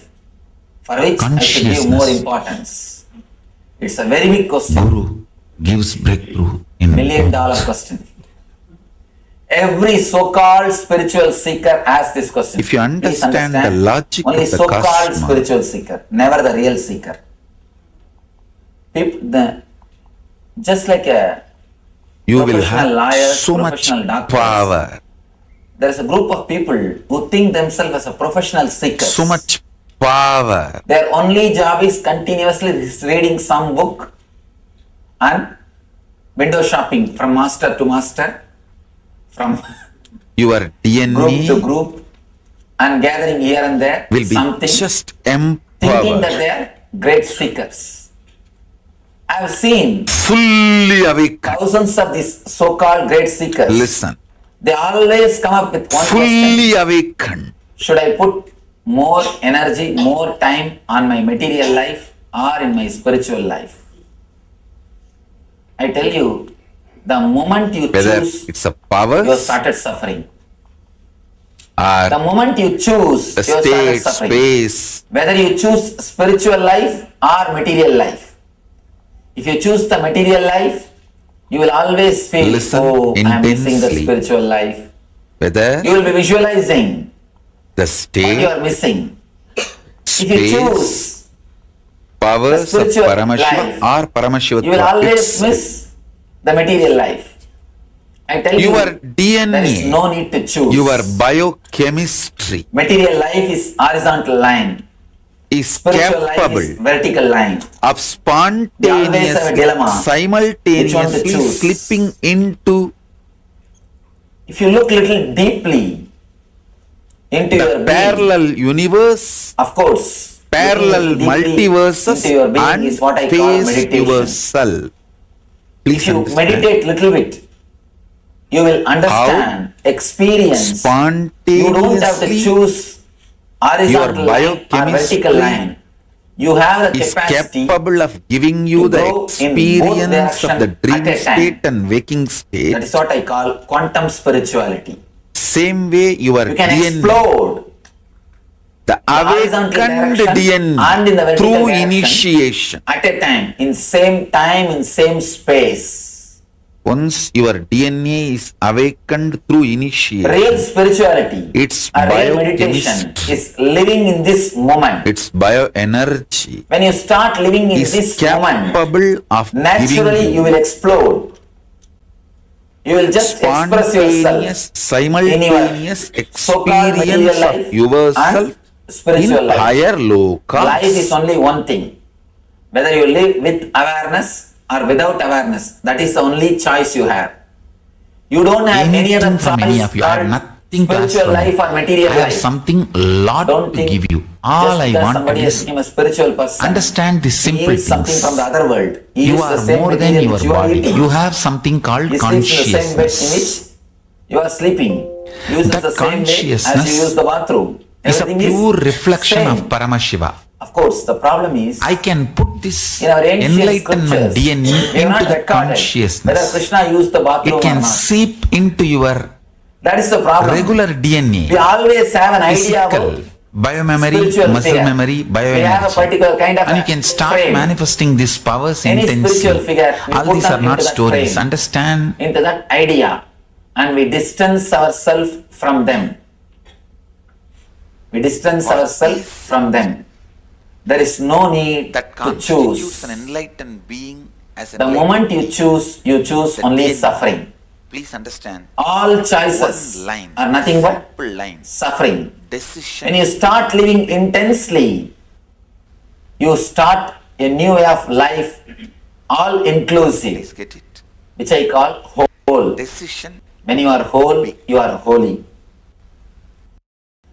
for which I should give more Consciousness. importance. It's a very big question, Guru gives breakthrough in $1 million question. Every so-called spiritual seeker asks this question. If you Please understand the logic only of the so-called cosmos, spiritual seeker, never the real seeker. People, just like a you will professional have lawyers, so much professional doctors. power, There is a group of people who think themselves as a professional seekers. so much power. Their only job is continuously reading some book and window shopping from master to master, from Your DNA group to group, and gathering here and there will be something, just thinking empowered. that they are great seekers. I have seen Fully awake. thousands of these so-called great seekers. Listen. They always come up with one question. Fully awakened. Should I put more energy, more time on my material life or in my spiritual life? I tell you, the moment you Whether choose, it's a power you have started suffering. or The moment you choose, the you have started state, suffering. space, Whether you choose spiritual life or material life. If you choose the material life, you will always feel, Listen oh, I am missing the intensely. spiritual life. whether You will be visualizing the what you state, are missing. If you space, choose, powers of spiritual Paramashiva life, or you will Paramashivoham, always it's miss the material life. I tell you, your there is DNA, no need to choose. your biochemistry Material life is horizontal line. is Spiritual life capable is vertical line. of They always have a dilemma. simultaneously Which one to choose? slipping into If you look little deeply into your the being, parallel universe, of course, parallel looking deeply multiverses, into your being and is what I call face meditation. yourself. Please If you understand. meditate little bit, you will understand, experience. You don't have to Spontaneously choose horizontal line or biochemistry vertical line. You have the is capacity capable of giving you to the go in both experience of the directions dream at a time. state and waking state. That is what I call quantum spirituality. Same way your You can DNA, explode the horizontal awakened direction and in the DNA vertical through direction initiation. at a time, in same space. Once your DNA is awakened through initiation, Real spirituality, its a real meditation biochemistry, is living in this moment. its bioenergy When you start living in is this moment, capable of naturally giving you will explode. You will just express yourself simultaneous so-called material experience life of yourself and spiritual in life. higher lokas. Life is only one thing. Whether you live with awareness or without awareness, that is the only choice you have. You don't have any other Anything from choice any of you. I have called nothing to ask spiritual from life you. or material I have life. something a lot Don't to think give you. All just I because want somebody has is become a spiritual person, understand the he simple eats something things. from the other world. He You eats the are same more than material your which you are body. eating. You have something called He sleeps in the same bed in consciousness. which you are sleeping. Uses That the same way as consciousness you use the bathroom. It's a Everything pure is reflection same. of Paramashiva. Of course, the problem is I can put this in our ancient enlightenment scriptures, DNA we have not into the recorded whether consciousness. Krishna used the bathroom It or can not. seep into your That is the problem. regular DNA, We always have an idea physical, about biomemory, spiritual muscle figure. memory, We have a bioenergy. particular kind of And you a can start frame. manifesting these powers Any spiritual intensely. figure, we All put these them are not into that stories. frame. Understand? Into that idea, and we distance ourselves from them. We distance ourselves from them. There is no need That to constitutes choose. an enlightened being as The moment you choose The only DNA. suffering. Please understand. All choices One line, are nothing but simple line, suffering. decision. When you start living intensely, you start a new way of life, all inclusive, Please get it. which I call whole. Decision. When you are whole, you are holy.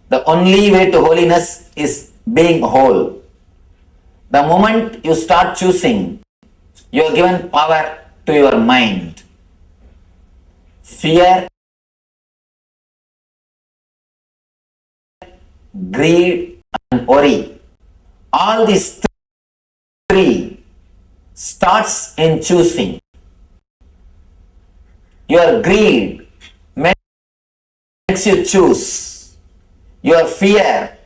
The only way to holiness is being whole. The moment you start choosing, you are given power to your mind. Fear, greed, and worry. All these three starts in choosing. Your greed makes you choose. Your fear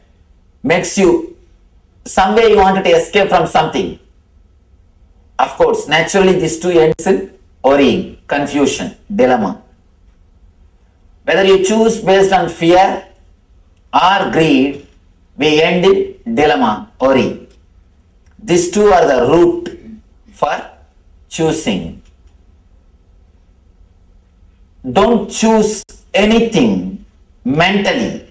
makes you, some way you wanted to escape from something. Of course, naturally these two ends in worrying, confusion, dilemma. Whether you choose based on fear or greed, we end in dilemma, worry. These two are the root for choosing. Don't choose anything mentally.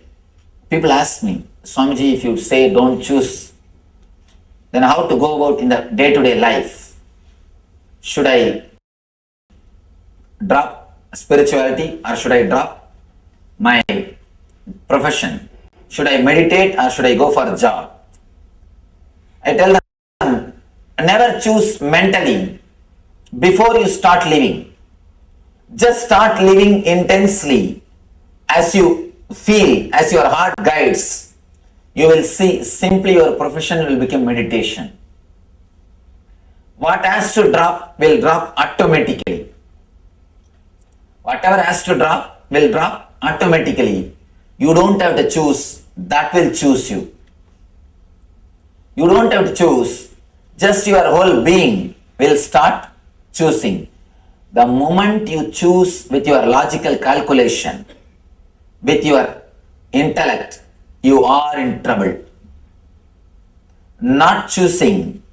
People ask me, Swamiji, if you say don't choose, then how to go about in the day-to-day life? Should I drop spirituality or should I drop my profession? Should I meditate or should I go for a job? I tell them, never choose mentally before you start living. Just start living intensely as you feel, as your heart guides. You will see simply your profession will become meditation. What has to drop will drop automatically. Whatever has to drop will drop automatically. You don't have to choose, that will choose you. You don't have to choose, just your whole being will start choosing. The moment you choose with your logical calculation, with your intellect, you are in trouble. Not choosing,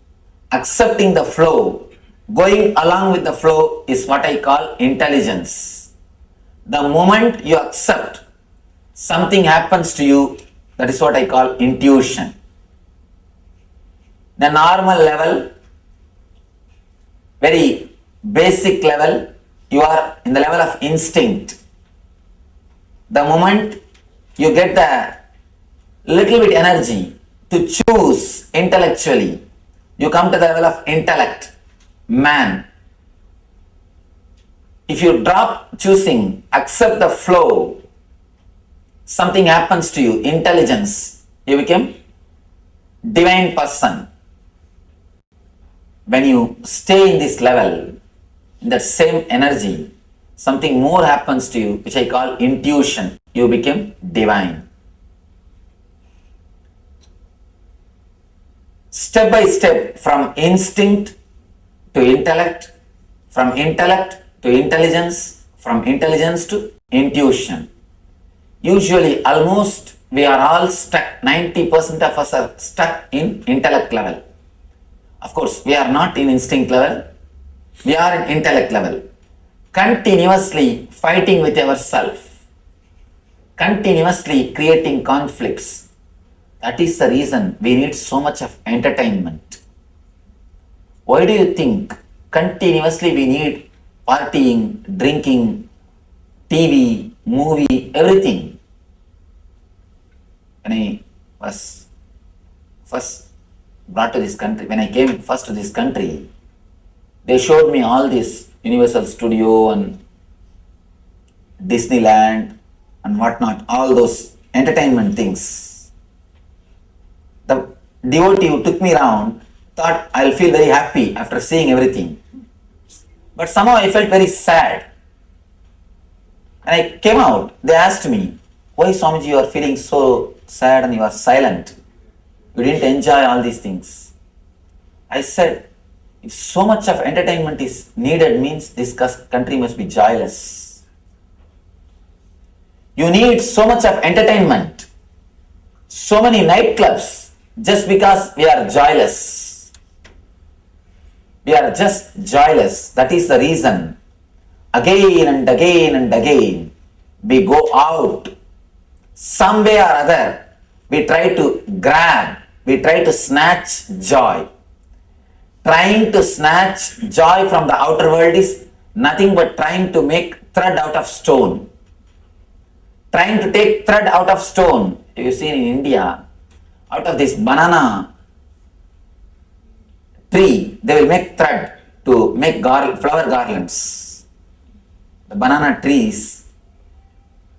accepting the flow, going along with the flow is what I call intelligence. The moment you accept, something happens to you, that is what I call intuition. The normal level, very basic level, you are in the level of instinct. The moment you get the little bit energy to choose intellectually, you come to the level of intellect, man. If you drop choosing, accept the flow, something happens to you, intelligence, you become divine person. When you stay in this level, in that same energy, something more happens to you, which I call intuition. You become divine. Step by step, from instinct to intellect, from intellect to intelligence, from intelligence to intuition. Usually, almost we are all stuck, 90% of us are stuck in intellect level. Of course, we are not in instinct level, we are in intellect level. Continuously fighting with ourselves, continuously creating conflicts. That is the reason we need so much of entertainment. Why do you think continuously we need partying, drinking, TV, movie, everything? When I was first brought to this country, when I came first to this country, they showed me all this Universal Studio and Disneyland and whatnot, all those entertainment things. The devotee who took me around thought I'll feel very happy after seeing everything. But somehow I felt very sad. And I came out, they asked me, why Swamiji you are feeling so sad and you are silent? You didn't enjoy all these things. I said, if so much of entertainment is needed, means this country must be joyless. You need so much of entertainment, so many nightclubs, just because we are joyless. We are just joyless. That is the reason. Again and again and again, we go out. Some way or other, we try to grab, we try to snatch joy. Trying to snatch joy from the outer world is nothing but trying to make thread out of stone. Trying to take thread out of stone. You see in India, out of this banana tree, they will make thread to make flower garlands. The banana trees,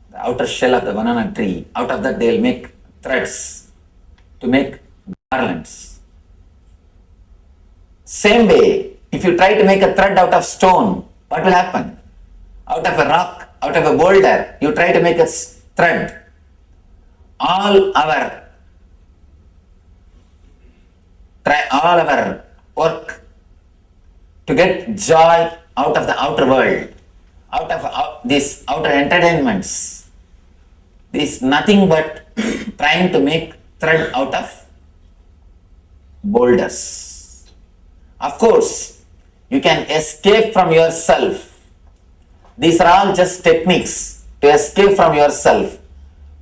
the outer shell of the banana tree, out of that they will make threads to make garlands. Same way, if you try to make a thread out of stone, what will happen? Out of a rock, out of a boulder, you try to make a thread. All our work to get joy out of the outer world, out of these outer entertainments, is nothing but trying to make thread out of boulders. Of course, you can escape from yourself. These are all just techniques to escape from yourself,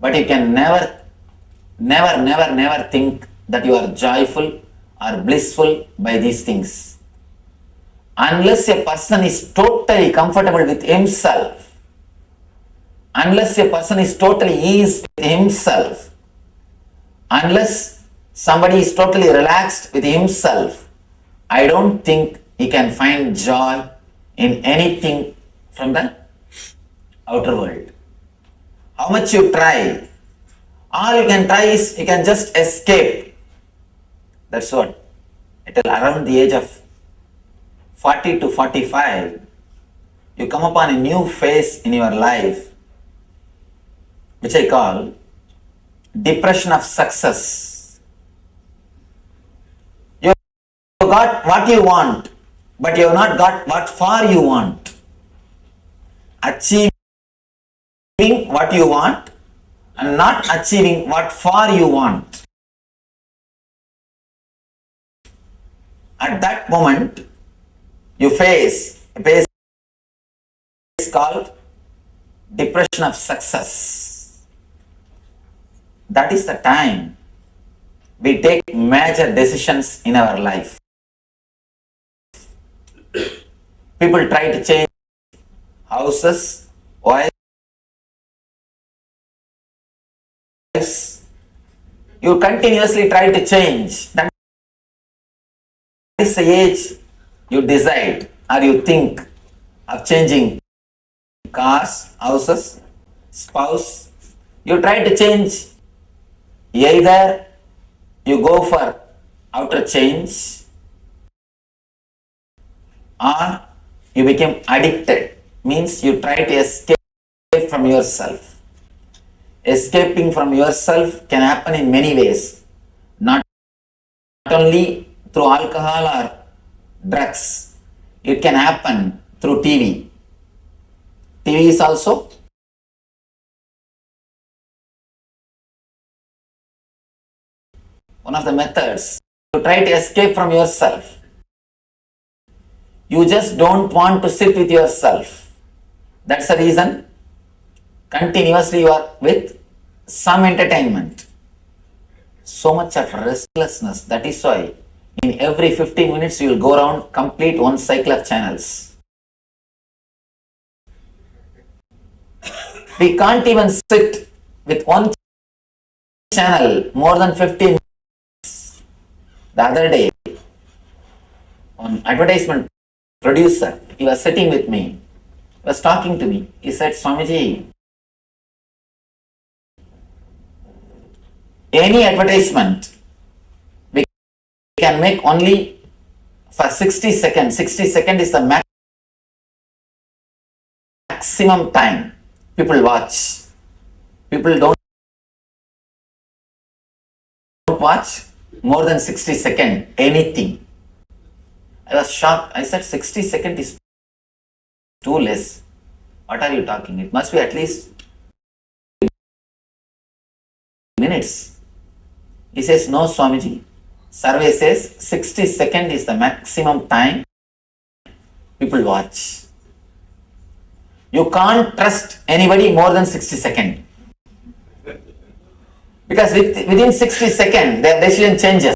but you can never Never, never, never think that you are joyful or blissful by these things. Unless a person is totally comfortable with himself, unless a person is totally eased with himself, unless somebody is totally relaxed with himself, I don't think he can find joy in anything from the outer world. How much you try, all you can try is you can just escape. That's what. Until around the age of 40 to 45, you come upon a new phase in your life, which I call depression of success. You got what you want, but you have not got what far you want. Achieving what you want and not achieving what far you want. At that moment, you face a phase called depression of success. That is the time we take major decisions in our life. People try to change houses, wives. You continuously try to change. That is the age you decide or you think of changing cars, houses, spouse. You try to change. Either you go for outer change or you become addicted. Means you try to escape from yourself. Escaping from yourself can happen in many ways. Not only through alcohol or drugs. It can happen through TV. TV is also one of the methods to try to escape from yourself. You just don't want to sit with yourself. That's the reason continuously you are with some entertainment. So much of restlessness. That is why in every 15 minutes you will go around, complete one cycle of channels. We can't even sit with one channel more than 15 minutes. The other day, one advertisement producer, he was sitting with me, he was talking to me. He said, Swamiji, any advertisement we can make only for 60 seconds. 60 seconds is the maximum time people watch. People don't watch more than 60 seconds anything. I was shocked. I said 60 seconds is too less. What are you talking? It must be at least minutes. He says, no, Swamiji. Survey says 60 seconds is the maximum time people watch. You can't trust anybody more than 60 seconds. Because within 60 seconds, their decision changes.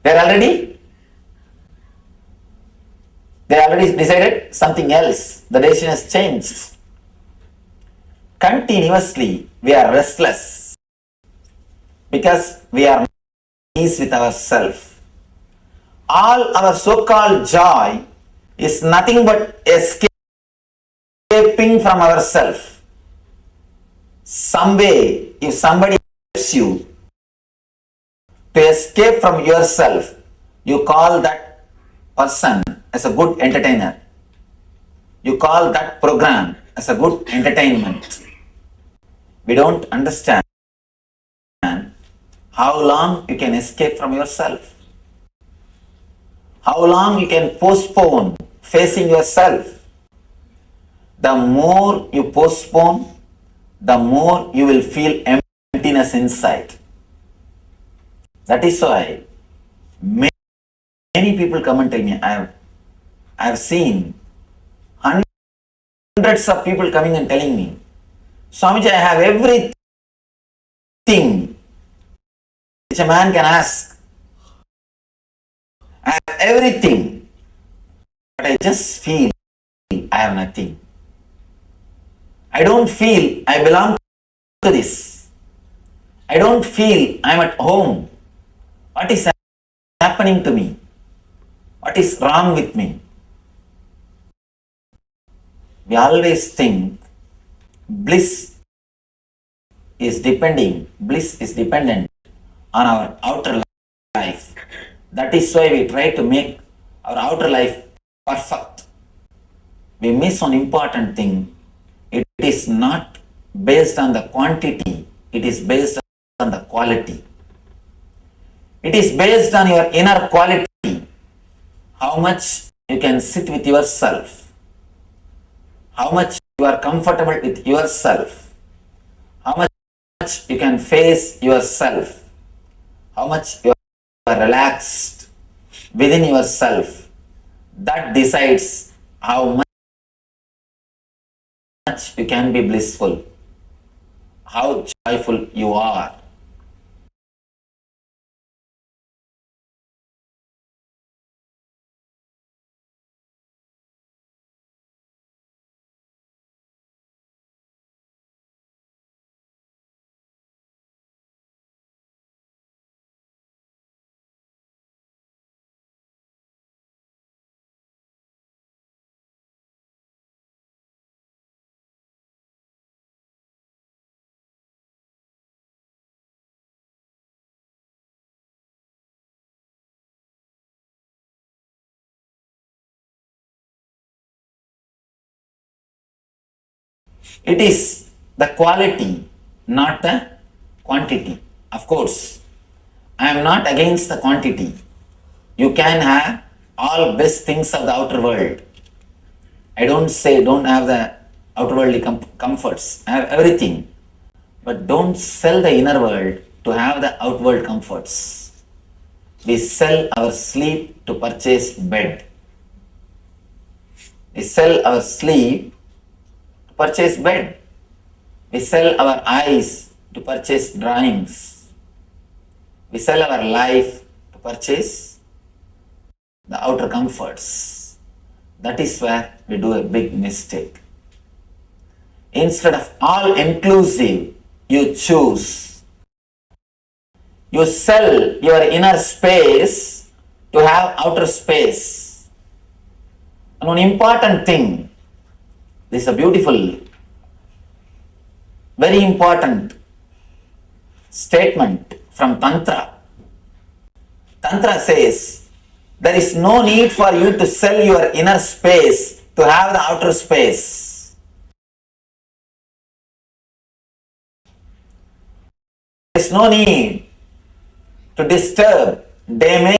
They already decided something else. The decision has changed. Continuously, we are restless because we are not at ease with ourselves. All our so-called joy is nothing but escaping from ourselves. Some way, if somebody helps you to escape from yourself, you call that person as a good entertainer. You call that program as a good entertainment. We don't understand how long you can escape from yourself. How long you can postpone facing yourself. The more you postpone, the more you will feel emptiness inside. That is why many people come and tell me, I have seen hundreds of people coming and telling me, Swamiji, I have everything which a man can ask. I have everything, but I just feel I have nothing. I don't feel I belong to this. I don't feel I'm at home. What is happening to me? What is wrong with me? We always think bliss is dependent on our outer life. That is why we try to make our outer life perfect. We miss one important thing. It is not based on the quantity, it is based on the quality. It is based on your inner quality. How much you can sit with yourself. How much you are comfortable with yourself. How much you can face yourself. How much you are relaxed within yourself. That decides how much you can be blissful. How joyful you are. It is the quality, not the quantity. Of course, I am not against the quantity. You can have all best things of the outer world. I don't say don't have the outer worldly comforts. Have everything. But don't sell the inner world to have the outward comforts. We sell our sleep to purchase bed. We sell our sleep to purchase bed. We sell our eyes to purchase drawings. We sell our life to purchase the outer comforts. That is where we do a big mistake. Instead of all inclusive, you choose. You sell your inner space to have outer space. And one important thing, this is a beautiful, very important statement from Tantra. Tantra says, there is no need for you to sell your inner space to have the outer space. There is no need to disturb, damage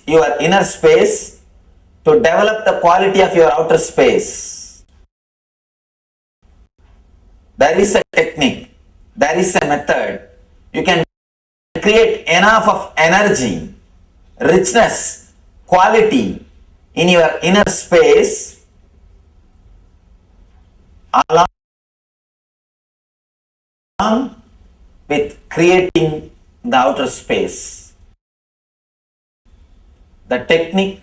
your inner space to develop the quality of your outer space. There is a technique, there is a method. You can create enough of energy, richness, quality in your inner space along with creating the outer space. The technique,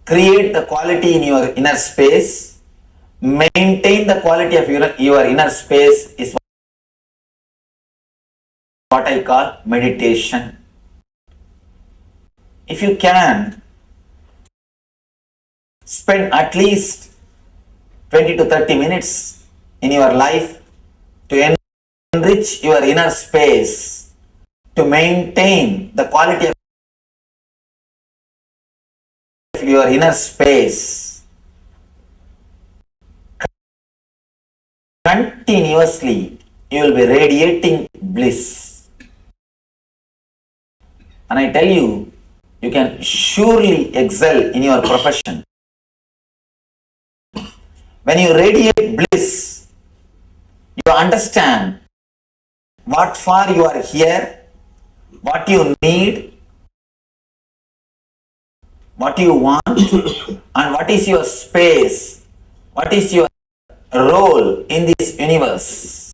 create the quality in your inner space, maintain the quality of your inner space is what I call meditation. If you can spend at least 20 to 30 minutes in your life to enrich your inner space, to maintain the quality of your inner space, continuously you will be radiating bliss. And I tell you, you can surely excel in your profession. When you radiate bliss, you understand what for you are here, what you need, what you want, and what is your space, what is your role in this universe.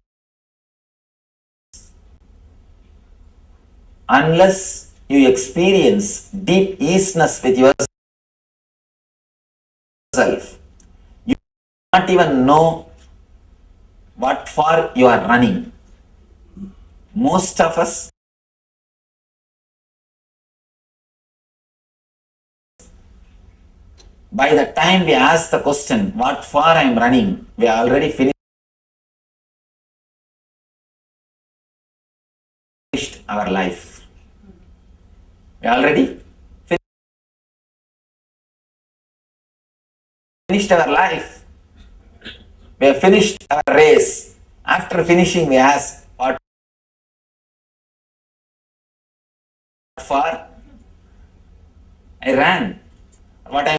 unless you experience deep easiness with yourself, you do not even know what for you are running. Most of us, by the time we ask the question, what for I am running, we are already finished our life. We already finished our life. We have finished our race. After finishing, we ask, what for? I ran. What I.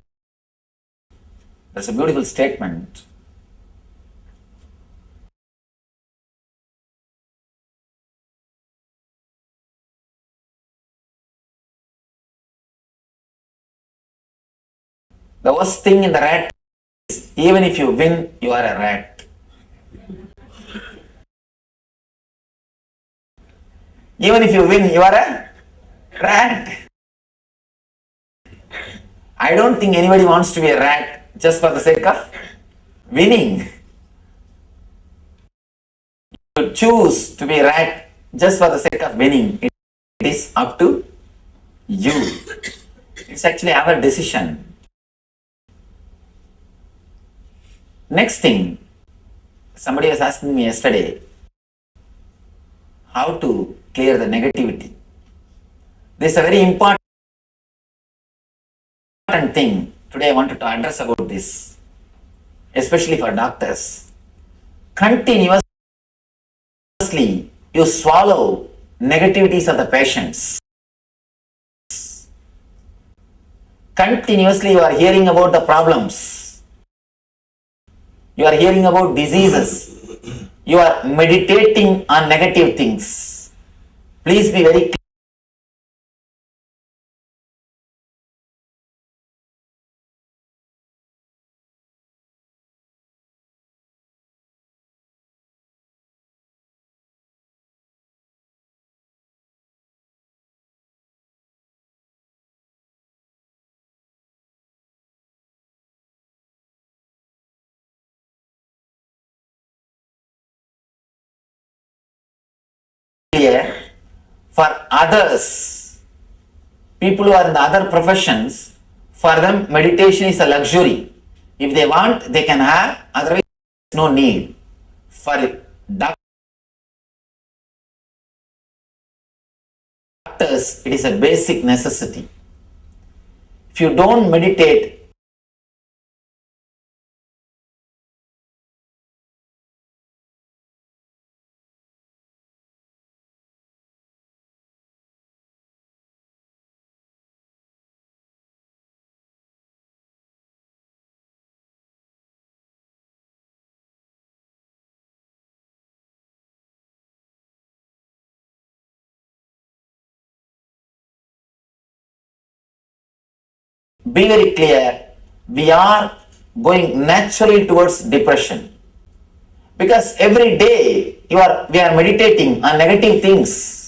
That's a beautiful statement. The worst thing in the rat is, even if you win, you are a rat. Even if you win, you are a rat. I don't think anybody wants to be a rat just for the sake of winning. You choose to be a rat just for the sake of winning. It is up to you. It's actually our decision. Next thing, somebody was asking me yesterday how to clear the negativity. This is a very important thing. Today I wanted to address about this, especially for doctors. Continuously you swallow negativities of the patients. Continuously you are hearing about the problems. You are hearing about diseases. You are meditating on negative things. Please be very clear for others, people who are in the other professions. For them, meditation is a luxury. If they want, they can have, otherwise, no need. For doctors, it is a basic necessity. If you don't meditate, be very clear, we are going naturally towards depression. Because every day we are meditating on negative things.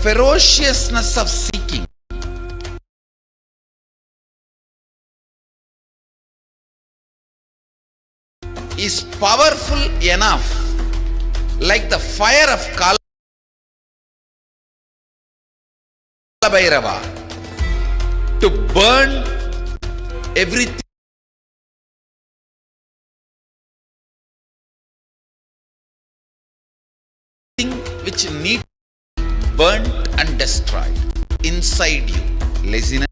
ferociousness of seeking is powerful enough, like the fire of Kalabhairava, to burn everything which needs burnt and destroyed inside you. Laziness,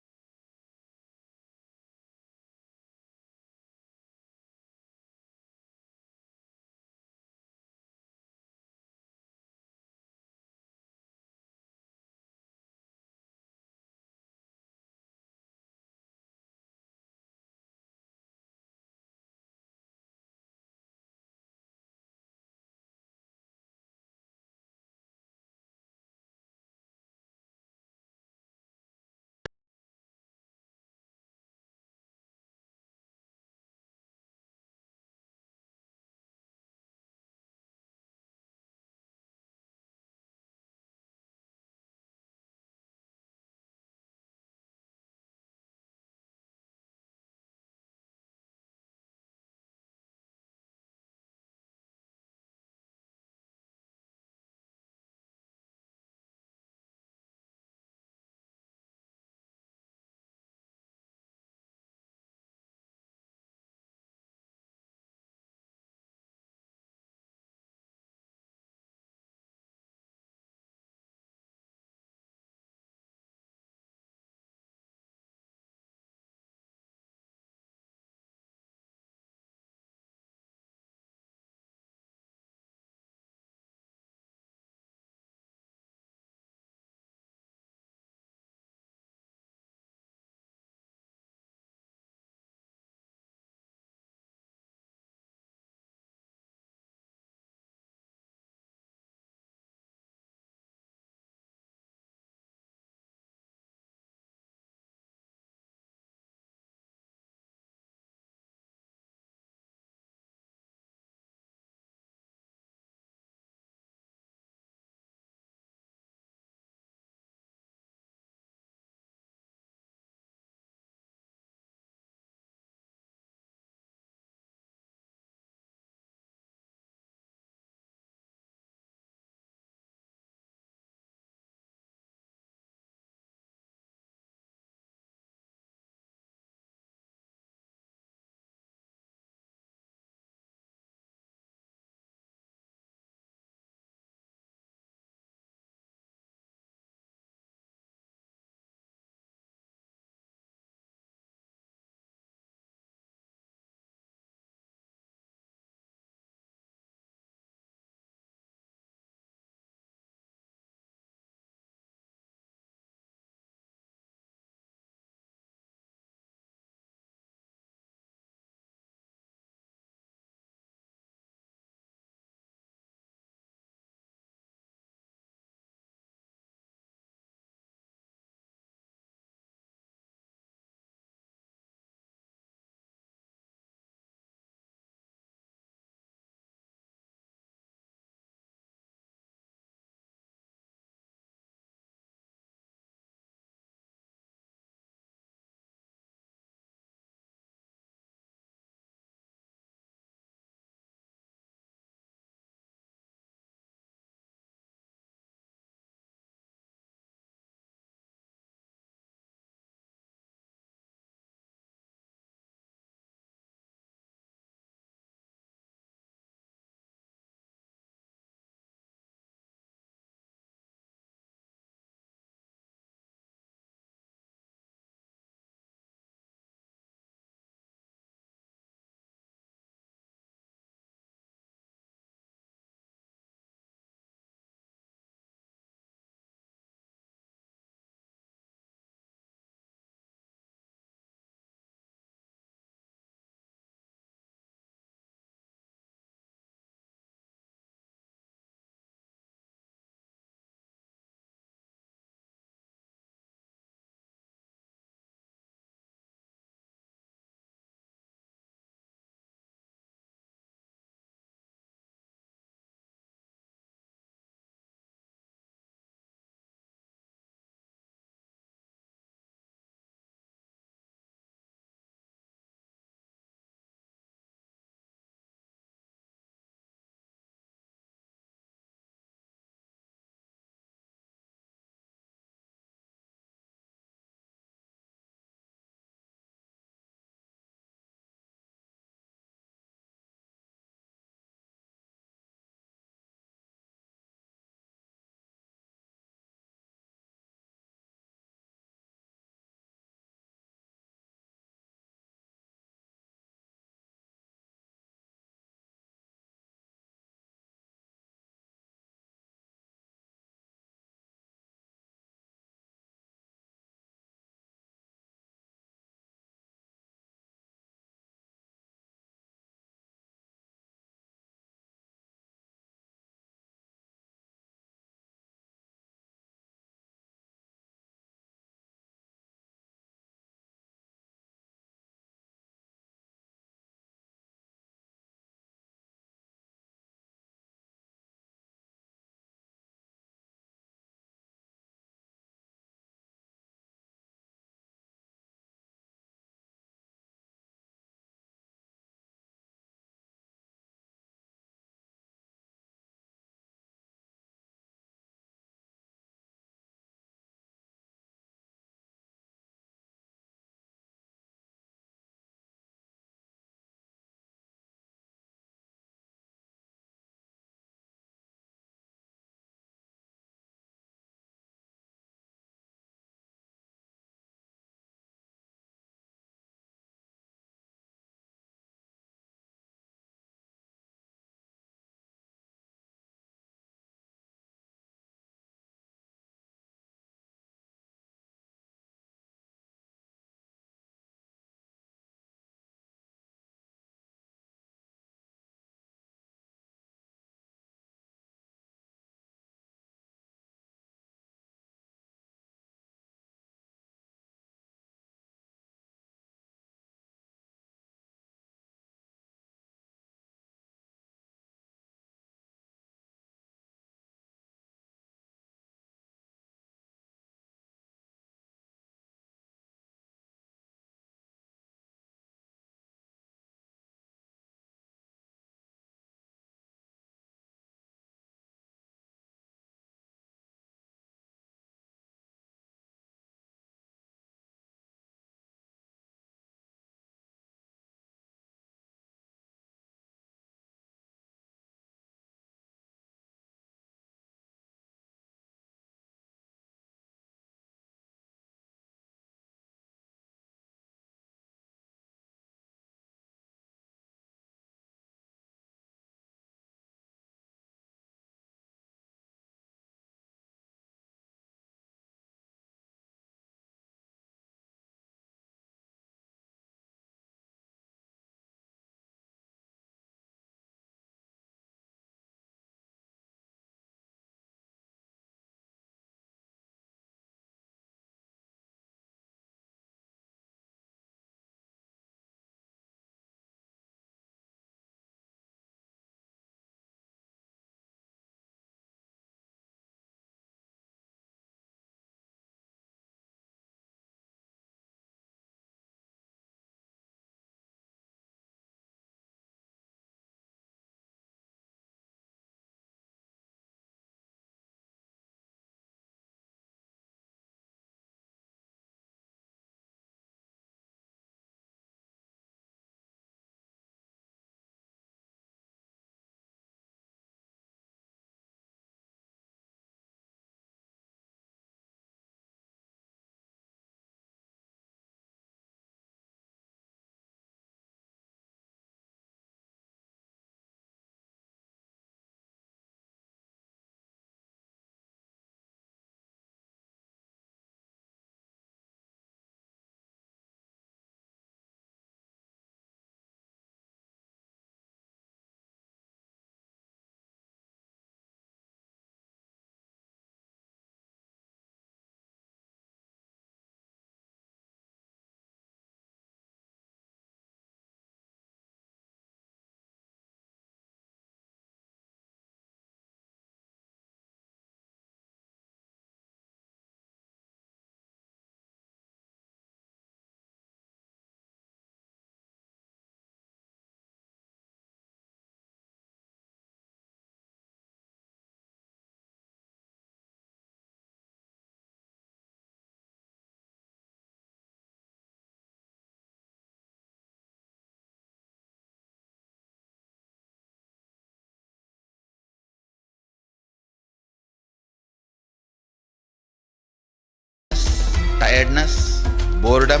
tiredness, boredom,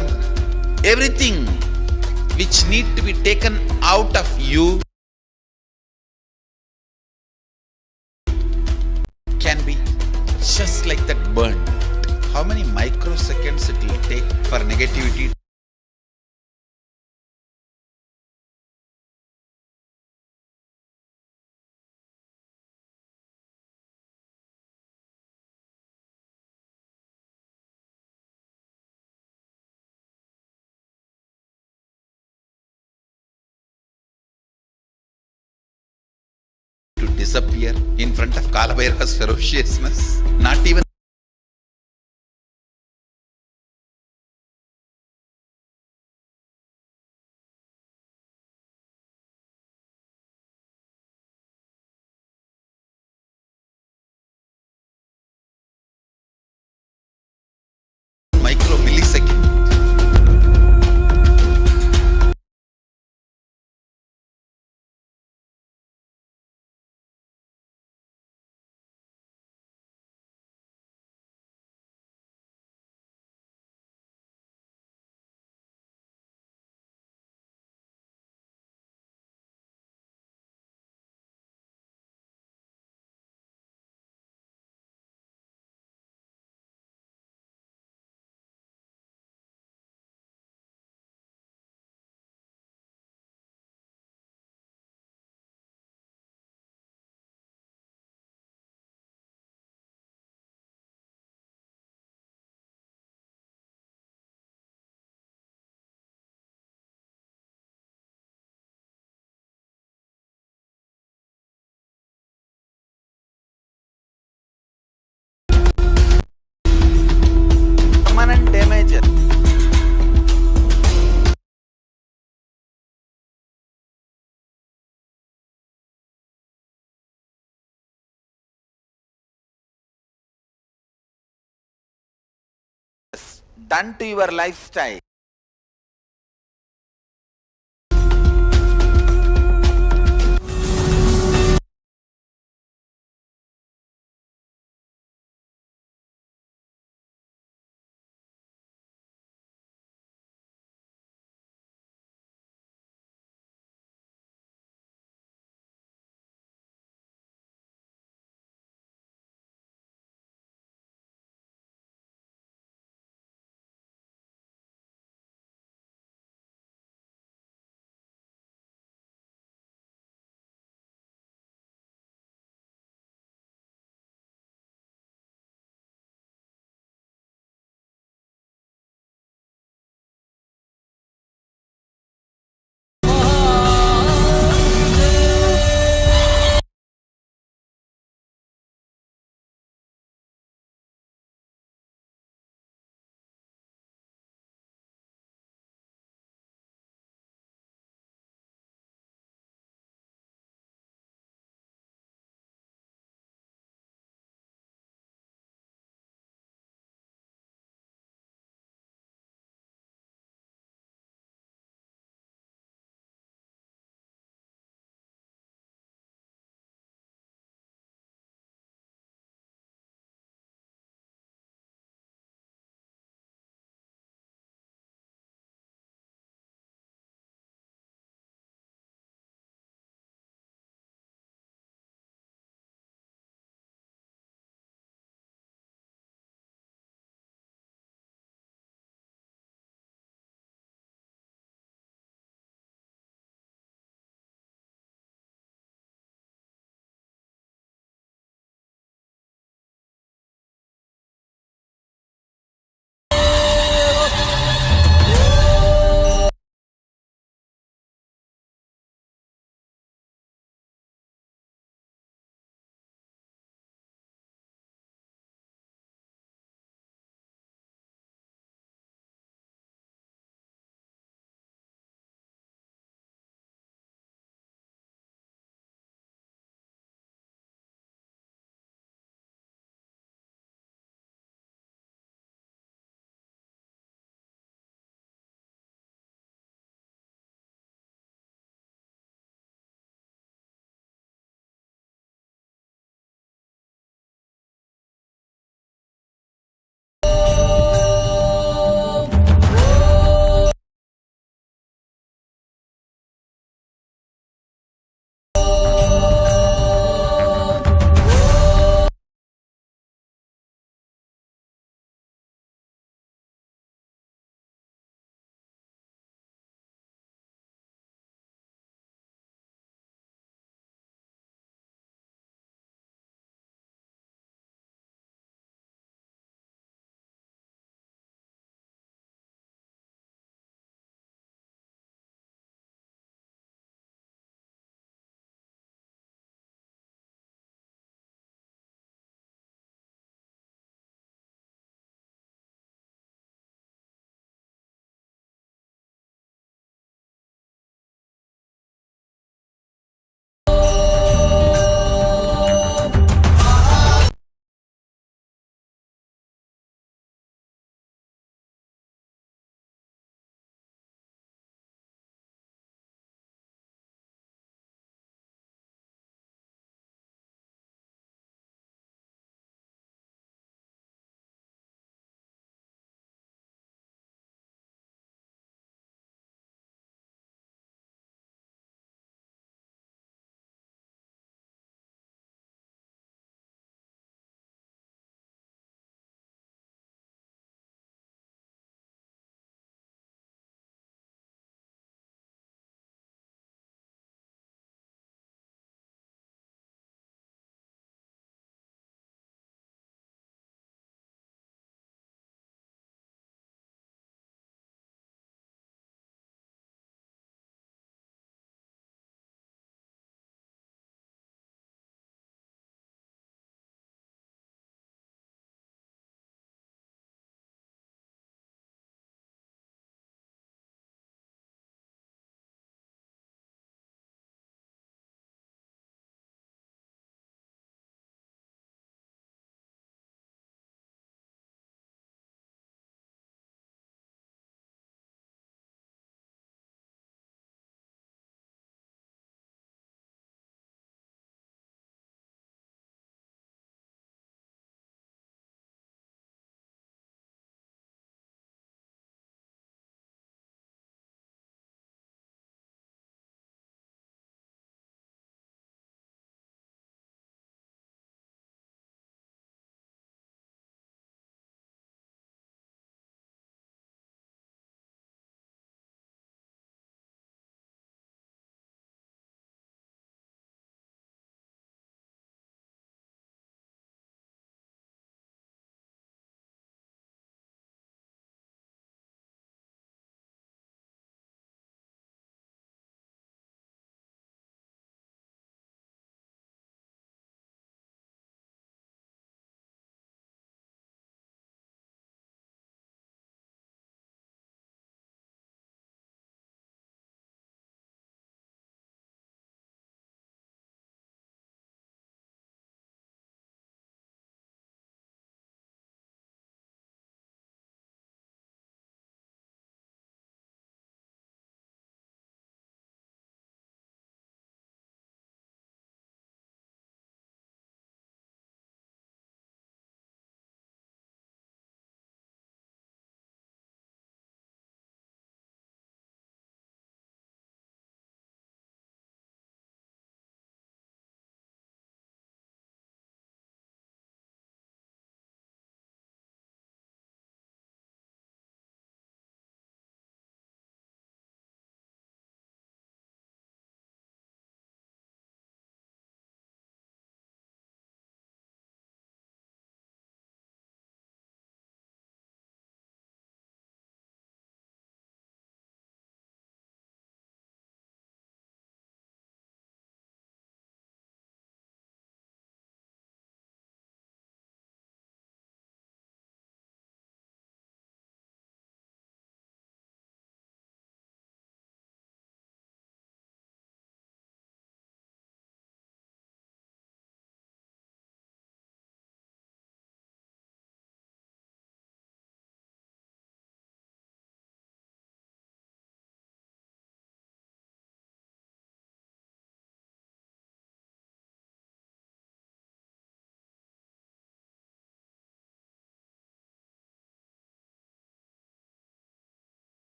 everything which need to be taken out of you can be just like that burnt. How many microseconds it will take for negativity to disappear in front of Kalabhairava's ferociousness? Not even millisecond. Permanent damage. Done to your lifestyle.